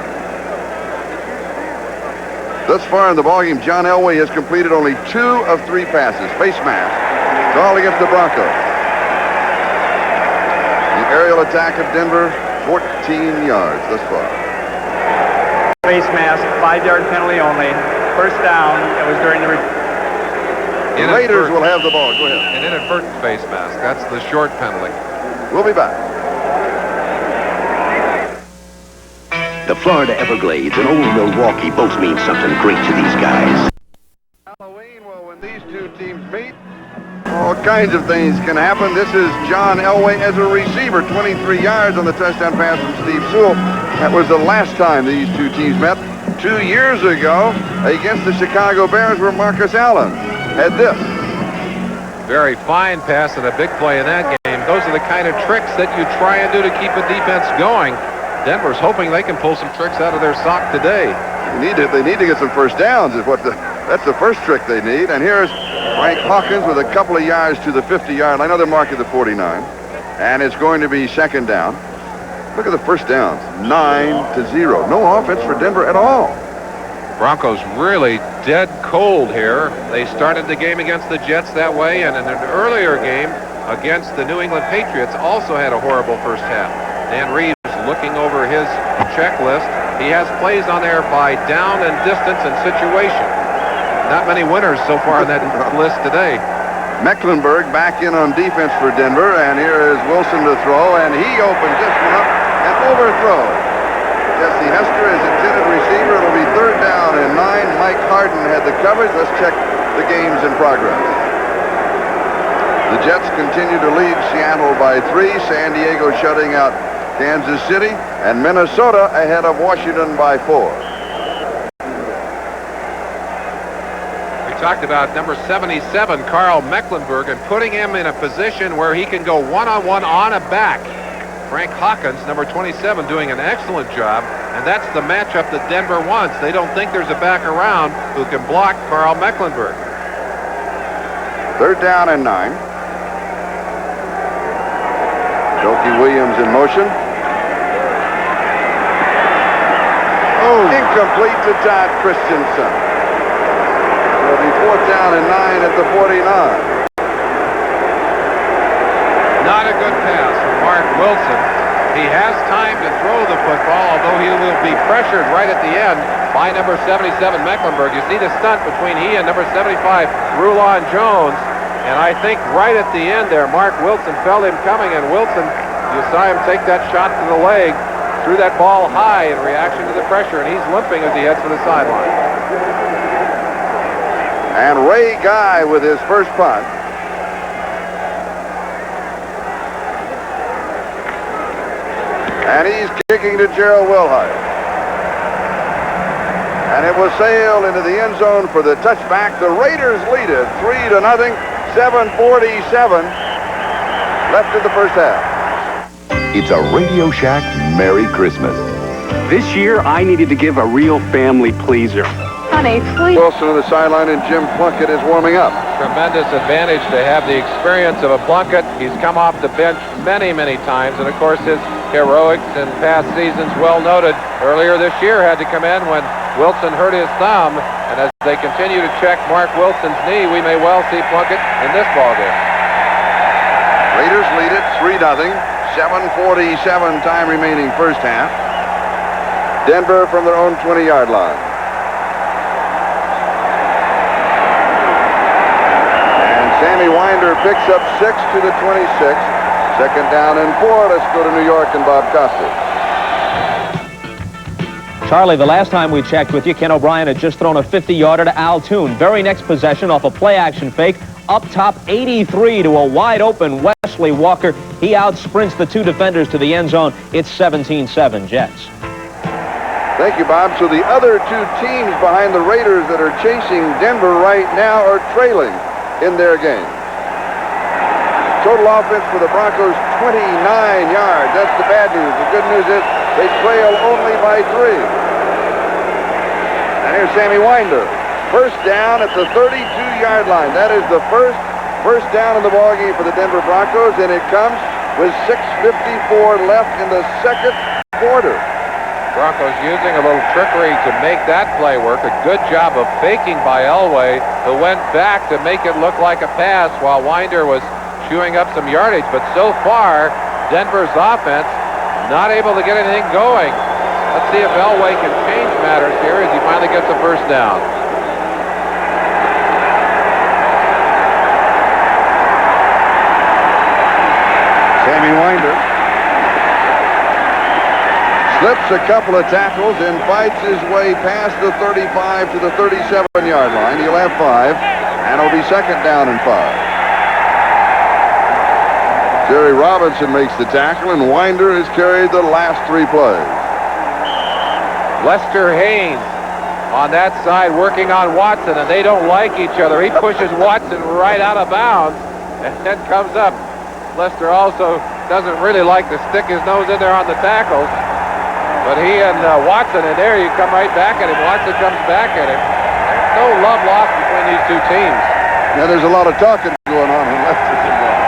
Thus far in the ballgame, John Elway has completed only 2 of 3 passes. Face mask. It's all against the Broncos. The aerial attack of Denver, 14 yards thus far. Face mask, 5-yard penalty only. 1st down. That was during the... The Raiders will have the ball. Go ahead. An inadvertent face mask. That's the short penalty. We'll be back. The Florida Everglades and Old Milwaukee both mean something great to these guys. Halloween, well, when these 2 teams meet, all kinds of things can happen. This is John Elway as a receiver, 23 yards on the touchdown pass from Steve Sewell. That was the last time these 2 teams met. 2 years ago against the Chicago Bears, where Marcus Allen had this. Very fine pass and a big play in that game. Those are the kind of tricks that you try and do to keep a defense going. Denver's hoping they can pull some tricks out of their sock today. They need to get some first downs. That's the first trick they need. And here's Frank Hawkins with a couple of yards to the 50-yard line. Another mark at the 49. And it's going to be 2nd down. Look at the first downs, 9-0. No offense for Denver at all. Broncos really dead cold here. They started the game against the Jets that way, and in an earlier game against the New England Patriots also had a horrible first half. Dan Reeves looking over his checklist. He has plays on there by down and distance and situation. Not many winners so far on that list today. Mecklenburg back in on defense for Denver, and here is Wilson to throw, and he opens this one up and overthrows. Jesse Hester is intended receiver. It'll be 3rd down and 9. Mike Harden had the coverage. Let's check the games in progress. The Jets continue to lead Seattle by 3. San Diego shutting out Kansas City, and Minnesota ahead of Washington by 4. We talked about number 77, Carl Mecklenburg, and putting him in a position where he can go one-on-one on a back. Frank Hawkins, number 27, doing an excellent job, and that's the matchup that Denver wants. They don't think there's a back around who can block Carl Mecklenburg. 3rd down and 9. Doki Williams in motion. Oh, incomplete to Todd Christensen. It'll be 4th down and 9 at the 49. Not a good pass from Mark Wilson. He has time to throw the football, although he will be pressured right at the end by number 77, Mecklenburg. You see the stunt between he and number 75, Rulon Jones. And I think right at the end there, Mark Wilson felt him coming, and Wilson, you saw him take that shot to the leg, threw that ball high in reaction to the pressure, and he's limping as he heads for the sideline. And Ray Guy with his first punt. And he's kicking to Gerald Wilhite. And it will sail into the end zone for the touchback. The Raiders lead it 3-0, 7:47 left in the first half. It's a Radio Shack Merry Christmas. This year, I needed to give a real family pleaser. Honey, please. Wilson on the sideline, and Jim Plunkett is warming up. Tremendous advantage to have the experience of a Plunkett. He's come off the bench many, many times, and of course his heroics in past seasons, well noted. Earlier this year had to come in when Wilson hurt his thumb, and as they continue to check Mark Wilson's knee, we may well see Plunkett in this ballgame. Raiders lead it 3-0, 7:47 time remaining first half. Denver from their own 20-yard line. Sammy Winder picks up 6 to the 26. 2nd down and 4. Let's go to New York and Bob Costas. Charlie, the last time we checked with you, Ken O'Brien had just thrown a 50-yarder to Al Toon. Very next possession off a play-action fake. Up top, 83 to a wide-open Wesley Walker. He out-sprints the 2 defenders to the end zone. It's 17-7 Jets. Thank you, Bob. So the other 2 teams behind the Raiders that are chasing Denver right now are trailing in their game. Total offense for the Broncos, 29 yards. That's the bad news. The good news is they trail only by 3. And here's Sammy Winder. First down at the 32-yard line. That is the first down in the ballgame for the Denver Broncos, and it comes with 6:54 left in the second quarter. Broncos using a little trickery to make that play work. A good job of faking by Elway, who went back to make it look like a pass while Winder was chewing up some yardage. But so far, Denver's offense not able to get anything going. Let's see if Elway can change matters here as he finally gets a first down. Sammy Winder slips a couple of tackles and fights his way past the 35 to the 37-yard line. He'll have 5, and it'll be 2nd down and 5. Jerry Robinson makes the tackle, and Winder has carried the last 3 plays. Lester Haynes on that side working on Watson, and they don't like each other. He pushes Watson right out of bounds and then comes up. Lester also doesn't really like to stick his nose in there on the tackles. But he and Watson in there, you come right back at him. Watson comes back at him. There's no love lost between these 2 teams. Now there's a lot of talking going on Lester's involved.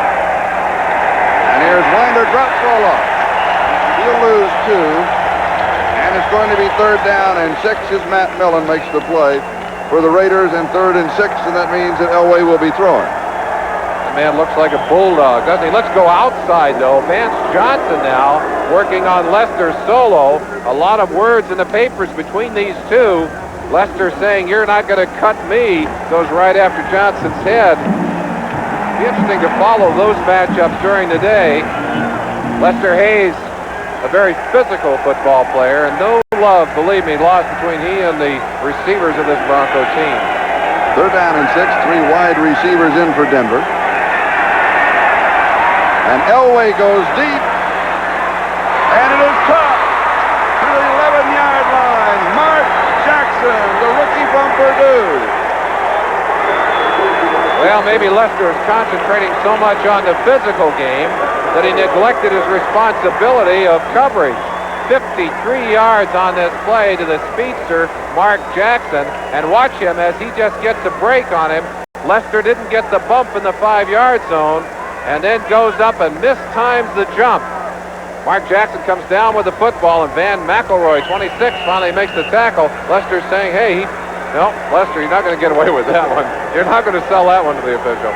And here's Winder, drops ball off. He'll lose 2. And it's going to be 3rd down and 6 as Matt Millen makes the play for the Raiders, and 3rd and 6, and that means that Elway will be throwing. Man looks like a bulldog, doesn't he? Let's go outside, though. Vance Johnson now working on Lester's solo. A lot of words in the papers between these 2. Lester saying, "You're not going to cut me," goes right after Johnson's head. Be interesting to follow those matchups during the day. Lester Hayes, a very physical football player, and no love, believe me, lost between he and the receivers of this Bronco team. 3rd down and 6, 3 wide receivers in for Denver. And Elway goes deep, and it is caught to the 11-yard line. Mark Jackson, the rookie from Purdue. Well, maybe Lester is concentrating so much on the physical game that he neglected his responsibility of coverage. 53 yards on this play to the speedster, Mark Jackson, and watch him as he just gets a break on him. Lester didn't get the bump in the 5-yard zone and then goes up and mistimes the jump. Mark Jackson comes down with the football, and Van McElroy, 26, finally makes the tackle. Lester's saying, hey, no, Lester, you're not going to get away with that one. You're not going to sell that one to the official.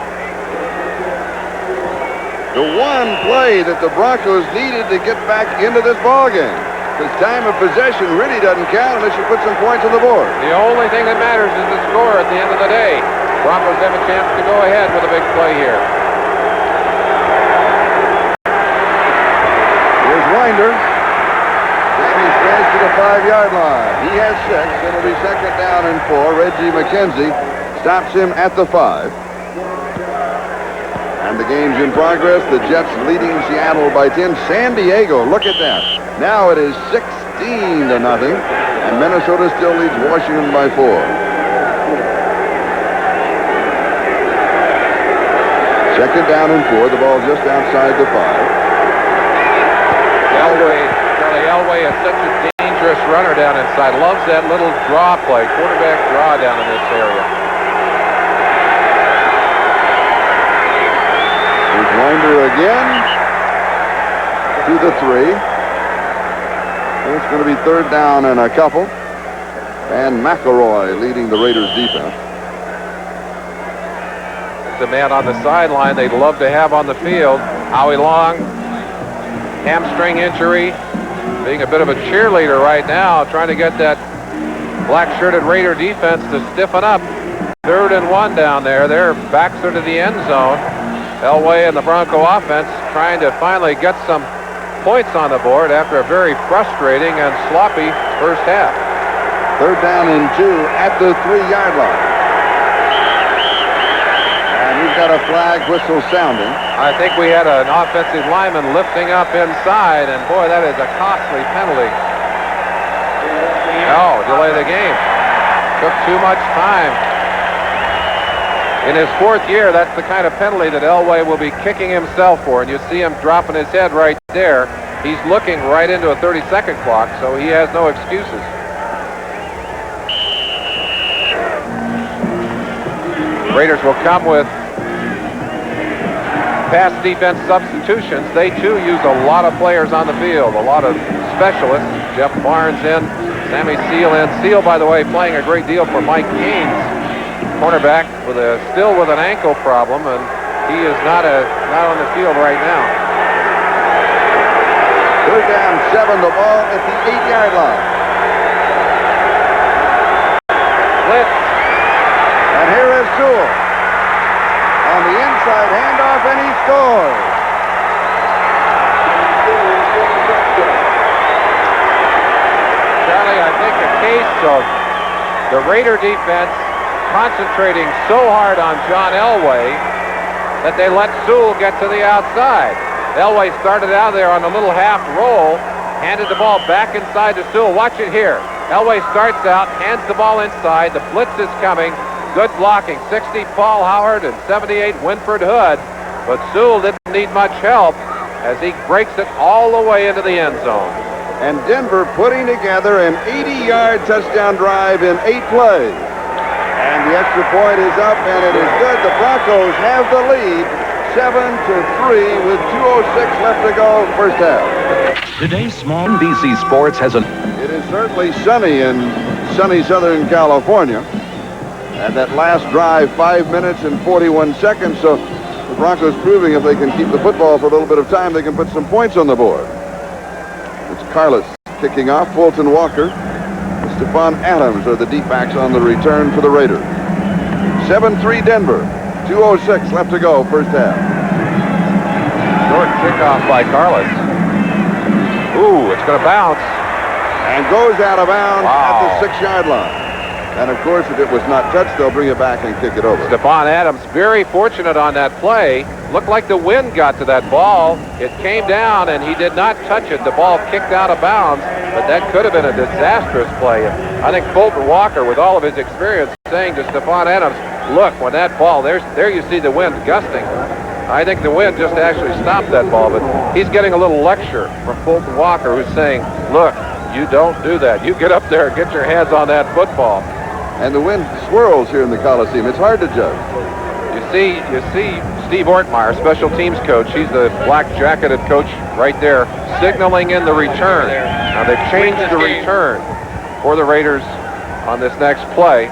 The one play that the Broncos needed to get back into this ballgame. Because time of possession really doesn't count unless you put some points on the board. The only thing that matters is the score at the end of the day. Broncos have a chance to go ahead with a big play here. Here's Winder. Danny stands to the 5-yard line. He has 6. It'll be 2nd down and 4. Reggie McKenzie stops him at the 5. And the game's in progress. The Jets leading Seattle by 10. San Diego, look at that. Now it is 16-0. And Minnesota still leads Washington by 4. Second down and 4. The ball just outside the 5. Charlie Elway is such a dangerous runner down inside. Loves that little draw play, quarterback draw down in this area. Here's Winder again to the 3. It's going to be 3rd down and a couple. And McElroy leading the Raiders defense. The man on the sideline they'd love to have on the field. Howie Long, hamstring injury, being a bit of a cheerleader right now, trying to get that black-shirted Raider defense to stiffen up. 3rd and 1 down there. Their backs are to the end zone. Elway and the Bronco offense trying to finally get some points on the board after a very frustrating and sloppy first half. 3rd down and 2 at the 3-yard line. And we've got a flag whistle sounding. I think we had an offensive lineman lifting up inside, and boy, that is a costly penalty. No, delay the game. Took too much time. In his 4th year, that's the kind of penalty that Elway will be kicking himself for, and you see him dropping his head right there. He's looking right into a 30-second clock, so he has no excuses. Raiders will come with pass defense substitutions. They, too, use a lot of players on the field, a lot of specialists. Jeff Barnes in, Sammy Seal in. Seal, by the way, playing a great deal for Mike Haynes, cornerback, still with an ankle problem, and he is not on the field right now. 3rd down, 7. The ball at the 8-yard line. Blitz. And here is Sewell. On the inside handoff, and he scores. Charlie, I think a case of the Raider defense concentrating so hard on John Elway that they let Sewell get to the outside. Elway started out there on a little half roll, handed the ball back inside to Sewell. Watch it here. Elway starts out, hands the ball inside. The blitz is coming. Good blocking. 60 Paul Howard and 78 Winford Hood. But Sewell didn't need much help as he breaks it all the way into the end zone. And Denver putting together an 80-yard touchdown drive in 8 plays. And the extra point is up, and it is good. The Broncos have the lead, 7-3, with 2:06 left to go, first half. Today's small NBC Sports has It is certainly sunny in sunny Southern California. And that last drive, 5 minutes and 41 seconds. So the Broncos proving if they can keep the football for a little bit of time, they can put some points on the board. It's Carlos kicking off. Fulton Walker, Stephon Adams are the deep backs on the return for the Raiders. 7-3 Denver. 2:06 left to go, first half. Short kickoff by Carlos. Ooh, it's going to bounce. And goes out of bounds Wow. at the 6-yard line. And, of course, if it was not touched, they'll bring it back and kick it over. Stephon Adams, very fortunate on that play. Looked like the wind got to that ball. It came down, and he did not touch it. The ball kicked out of bounds, but that could have been a disastrous play. I think Fulton Walker, with all of his experience, saying to Stephon Adams, look, when that ball, there you see the wind gusting. I think the wind just actually stopped that ball, but he's getting a little lecture from Fulton Walker, who's saying, look, you don't do that. You get up there and get your hands on that football. And the wind swirls here in the Coliseum. It's hard to judge. You see Steve Ortmeyer, special teams coach. He's the black-jacketed coach right there, signaling in the return. Now they've changed the return for the Raiders on this next play.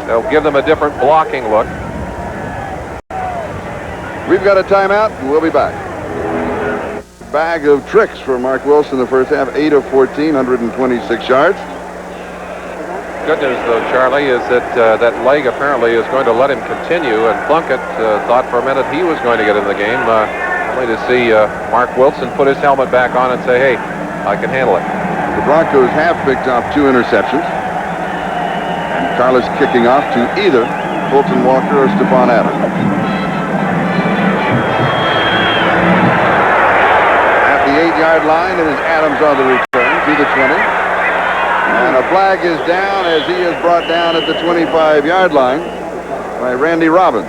They'll give them a different blocking look. We've got a timeout, and we'll be back. Bag of tricks for Mark Wilson the first half, 8 of 14, 126 yards. Good news, though, Charlie, is that that leg apparently is going to let him continue, and Plunkett thought for a minute he was going to get in the game, only to see Mark Wilson put his helmet back on and say, hey, I can handle it. The Broncos have picked off 2 interceptions. And Carlos kicking off to either Fulton Walker or Stephon Adams. At the 8-yard line, it is Adams on the return to the 20. And a flag is down as he is brought down at the 25-yard line by Randy Robbins.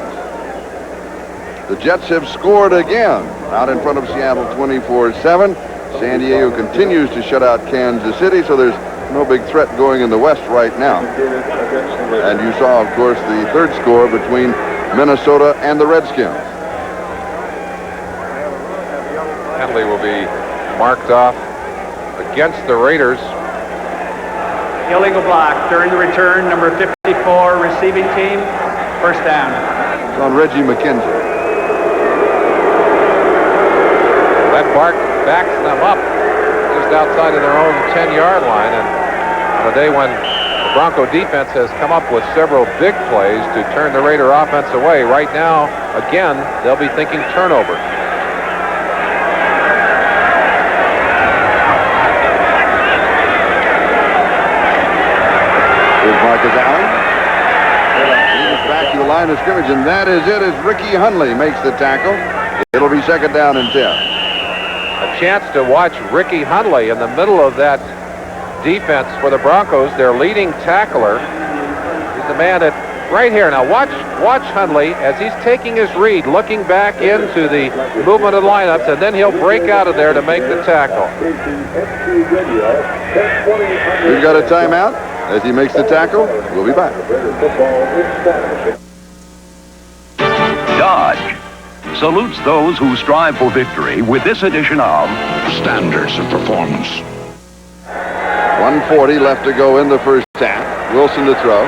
The Jets have scored again out in front of Seattle 24-7. San Diego continues to shut out Kansas City, so there's no big threat going in the West right now. And you saw, of course, the third score between Minnesota and the Redskins. Penalty will be marked off against the Raiders. Illegal block during the return, number 54, receiving team, first down. It's on Reggie McKenzie. That backs them up just outside of their own 10-yard line. And on a day when the Bronco defense has come up with several big plays to turn the Raider offense away, right now, again, they'll be thinking turnover. Here's Marcus Allen. He's back to the line of scrimmage, and that is it as Ricky Hundley makes the tackle. It'll be second down and 10. A chance to watch Ricky Hundley in the middle of that defense for the Broncos, their leading tackler. He's the man that right here. Now watch Hundley as he's taking his read, looking back into the movement of the lineups, and then he'll break out of there to make the tackle. We've got a timeout. As he makes the tackle, we'll be back. Dodge salutes those who strive for victory with this edition of Standards of Performance. 1:40 left to go in the first half. Wilson to throw.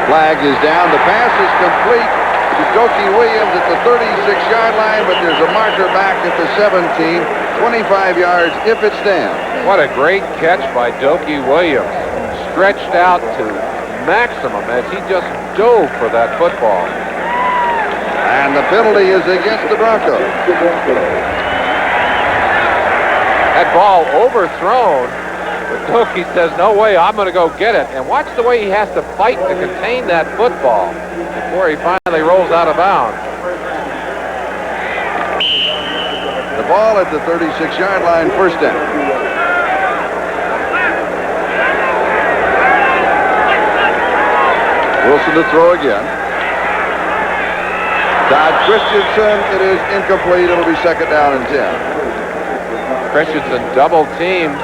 Flag is down. The pass is complete to Doki Williams at the 36-yard line, but there's a marker back at the 17, 25 yards if it stands. What a great catch by Doki Williams. Stretched out to maximum as he just dove for that football. And the penalty is against the Broncos. That ball overthrown, but Doki says, no way, I'm going to go get it. And watch the way he has to fight to contain that football before he finally rolls out of bounds. The ball at the 36-yard line, first down. Wilson to throw again. Todd Christensen, it is incomplete. It'll be second down and 10. Christensen double teamed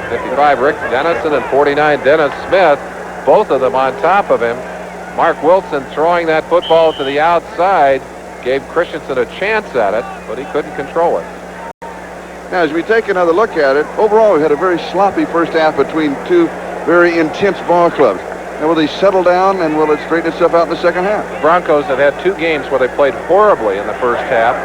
55 Rick Dennison and 49 Dennis Smith, both of them on top of him. Mark Wilson throwing that football to the outside gave Christensen a chance at it, but he couldn't control it. Now, as we take another look at it, overall we had a very sloppy first half between two very intense ball clubs. Now, will they settle down and will it straighten itself out in the second half? The Broncos have had 2 games where they played horribly in the first half,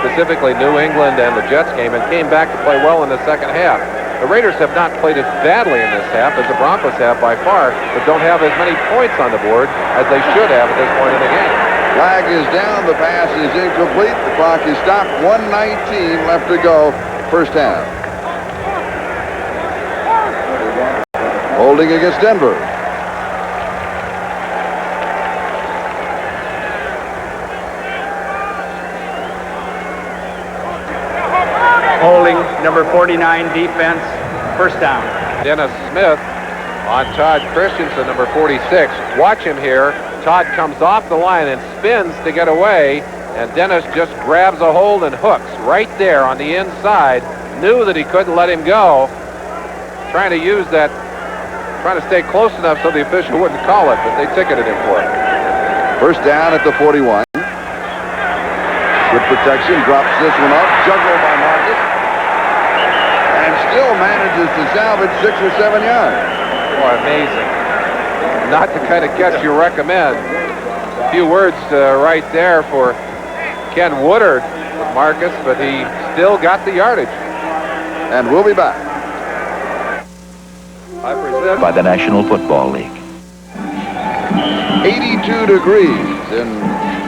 specifically New England and the Jets game, and came back to play well in the second half. The Raiders have not played as badly in this half as the Broncos have by far, but don't have as many points on the board as they should have at this point in the game. Flag is down. The pass is incomplete. The clock is stopped. 1:19 left to go. First half. Holding against Denver. Holding, number 49, defense, first down. Dennis Smith on Todd Christensen, number 46. Watch him here. Todd comes off the line and spins to get away, and Dennis just grabs a hold and hooks right there on the inside. Knew that he couldn't let him go. Trying to use that, trying to stay close enough so the official wouldn't call it, but they ticketed him for it. First down at the 41. Good protection, drops this one up, juggled by Marcus, and still manages to salvage 6 or 7 yards. Oh, amazing. Not the kind of catch you recommend. A few words right there for Ken Woodard, Marcus, but he still got the yardage. And we'll be back. I present By the National Football League. 82 degrees in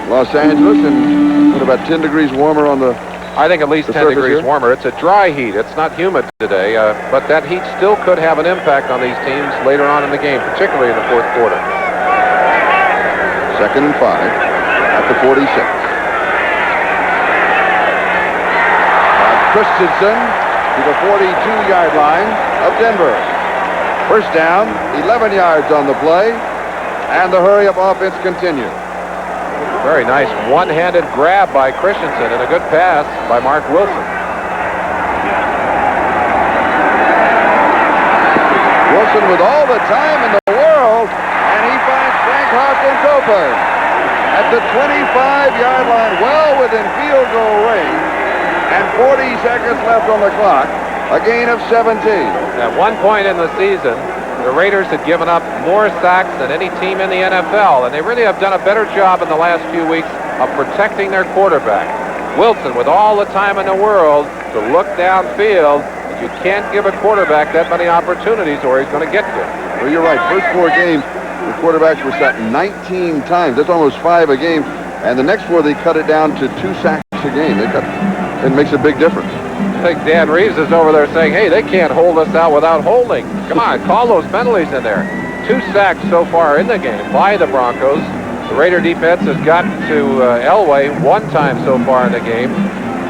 Los Angeles, and what, about 10 degrees warmer on the... I think at least The 10 surface degrees here? warmer. It's a dry heat. It's not humid today, but that heat still could have an impact on these teams later on in the game, particularly in the fourth quarter. 2nd and 5 at the 46. Christensen to the 42-yard line of Denver. First down, 11 yards on the play, and the hurry-up offense continues. Very nice one-handed grab by Christensen and a good pass by Mark Wilson. Wilson with all the time in the world, and he finds Frank Hawkins open at the 25-yard line, well within field goal range, and 40 seconds left on the clock, a gain of 17. At one point in the season, the Raiders had given up more sacks than any team in the NFL, and they really have done a better job in the last few weeks of protecting their quarterback. Wilson, with all the time in the world to look downfield, you can't give a quarterback that many opportunities or he's going to get you. Well, you're right. First 4 games, the quarterbacks were sacked 19 times. That's almost 5 a game. And the next 4, they cut it down to 2 sacks a game. It makes a big difference. I think Dan Reeves is over there saying, hey, they can't hold us out without holding. Come on, call those penalties in there. 2 sacks so far in the game by the Broncos. The Raider defense has gotten to Elway 1 time so far in the game.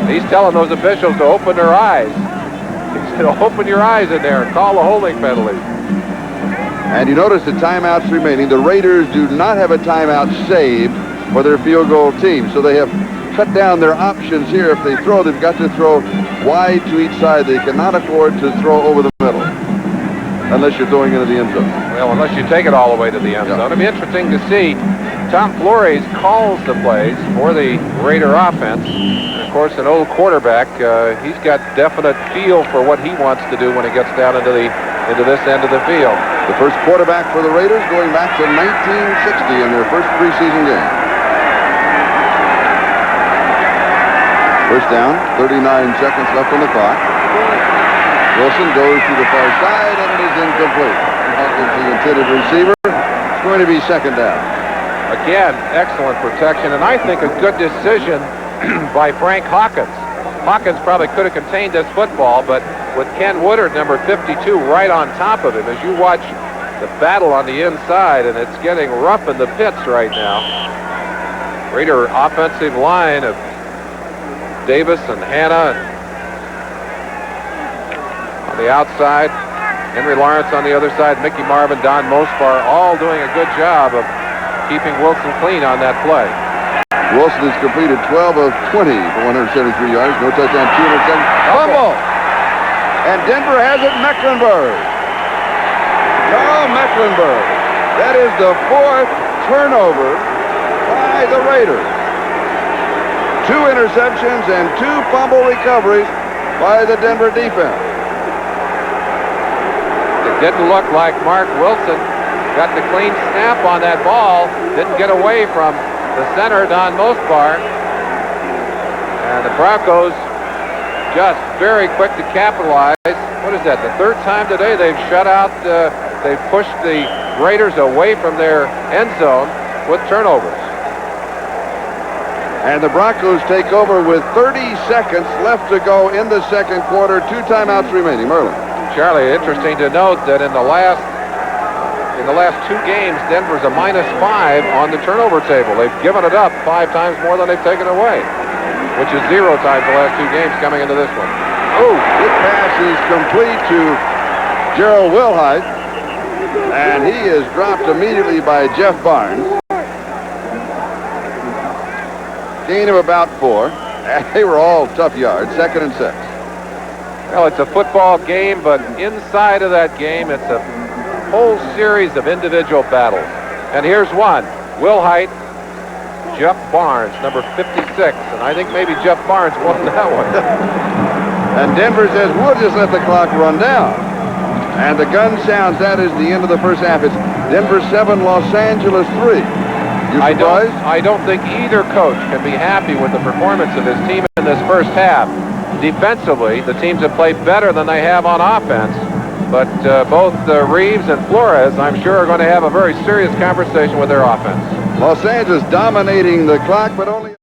He's telling those officials to open their eyes. He said, open your eyes in there and call the holding penalty. And you notice the timeouts remaining. The Raiders do not have a timeout saved for their field goal team. So they have cut down their options here. If they throw, they've got to throw wide to each side. They cannot afford to throw over the middle unless you're throwing into the end zone. Well, unless you take it all the way to the end zone. It'll be interesting to see. Tom Flores calls the plays for the Raider offense. And of course, an old quarterback, he's got definite feel for what he wants to do when he gets down into this end of the field. The first quarterback for the Raiders going back to 1960 in their first preseason game. First down, 39 seconds left on the clock. Wilson goes to the far side, and it is incomplete. Hawkins, the intended receiver. It's going to be 2nd down. Again, excellent protection, and I think a good decision by Frank Hawkins. Hawkins probably could have contained this football, but with Ken Woodard, number 52, right on top of him, as you watch the battle on the inside, and it's getting rough in the pits right now. Raider offensive line of Davis and Hanna on the outside, Henry Lawrence on the other side, Mickey Marvin, Don Mospar, all doing a good job of keeping Wilson clean on that play. Wilson has completed 12 of 20 for 173 yards. No touchdown, 2 interceptions. Fumble! And Denver has it, Mecklenburg. Carl Mecklenburg. That is the 4th turnover by the Raiders. 2 interceptions and 2 fumble recoveries by the Denver defense. It didn't look like Mark Wilson got the clean snap on that ball. Didn't get away from the center, Don Mospar. And the Broncos just very quick to capitalize. What is that? The third time today they've shut out, they've pushed the Raiders away from their end zone with turnovers. And the Broncos take over with 30 seconds left to go in the second quarter. 2 timeouts remaining. Merlin. Charlie, interesting to note that in the last 2 games, Denver's a -5 on the turnover table. They've given it up 5 times more than they've taken away, which is 0 times the last 2 games coming into this one. Oh, this pass is complete to Gerald Wilhite, and he is dropped immediately by Jeff Barnes. Gain of about 4. And they were all tough yards. 2nd and 6. Well, it's a football game, but inside of that game, it's a whole series of individual battles. And here's one. Wilhite, Jeff Barnes, number 56. And I think maybe Jeff Barnes won that one. And Denver says, we'll just let the clock run down. And the gun sounds. That is the end of the first half. It's Denver 7, Los Angeles 3. You surprised? I don't think either coach can be happy with the performance of his team in this first half. Defensively, the teams have played better than they have on offense. But both Reeves and Flores, I'm sure, are going to have a very serious conversation with their offense. Los Angeles dominating the clock, but only...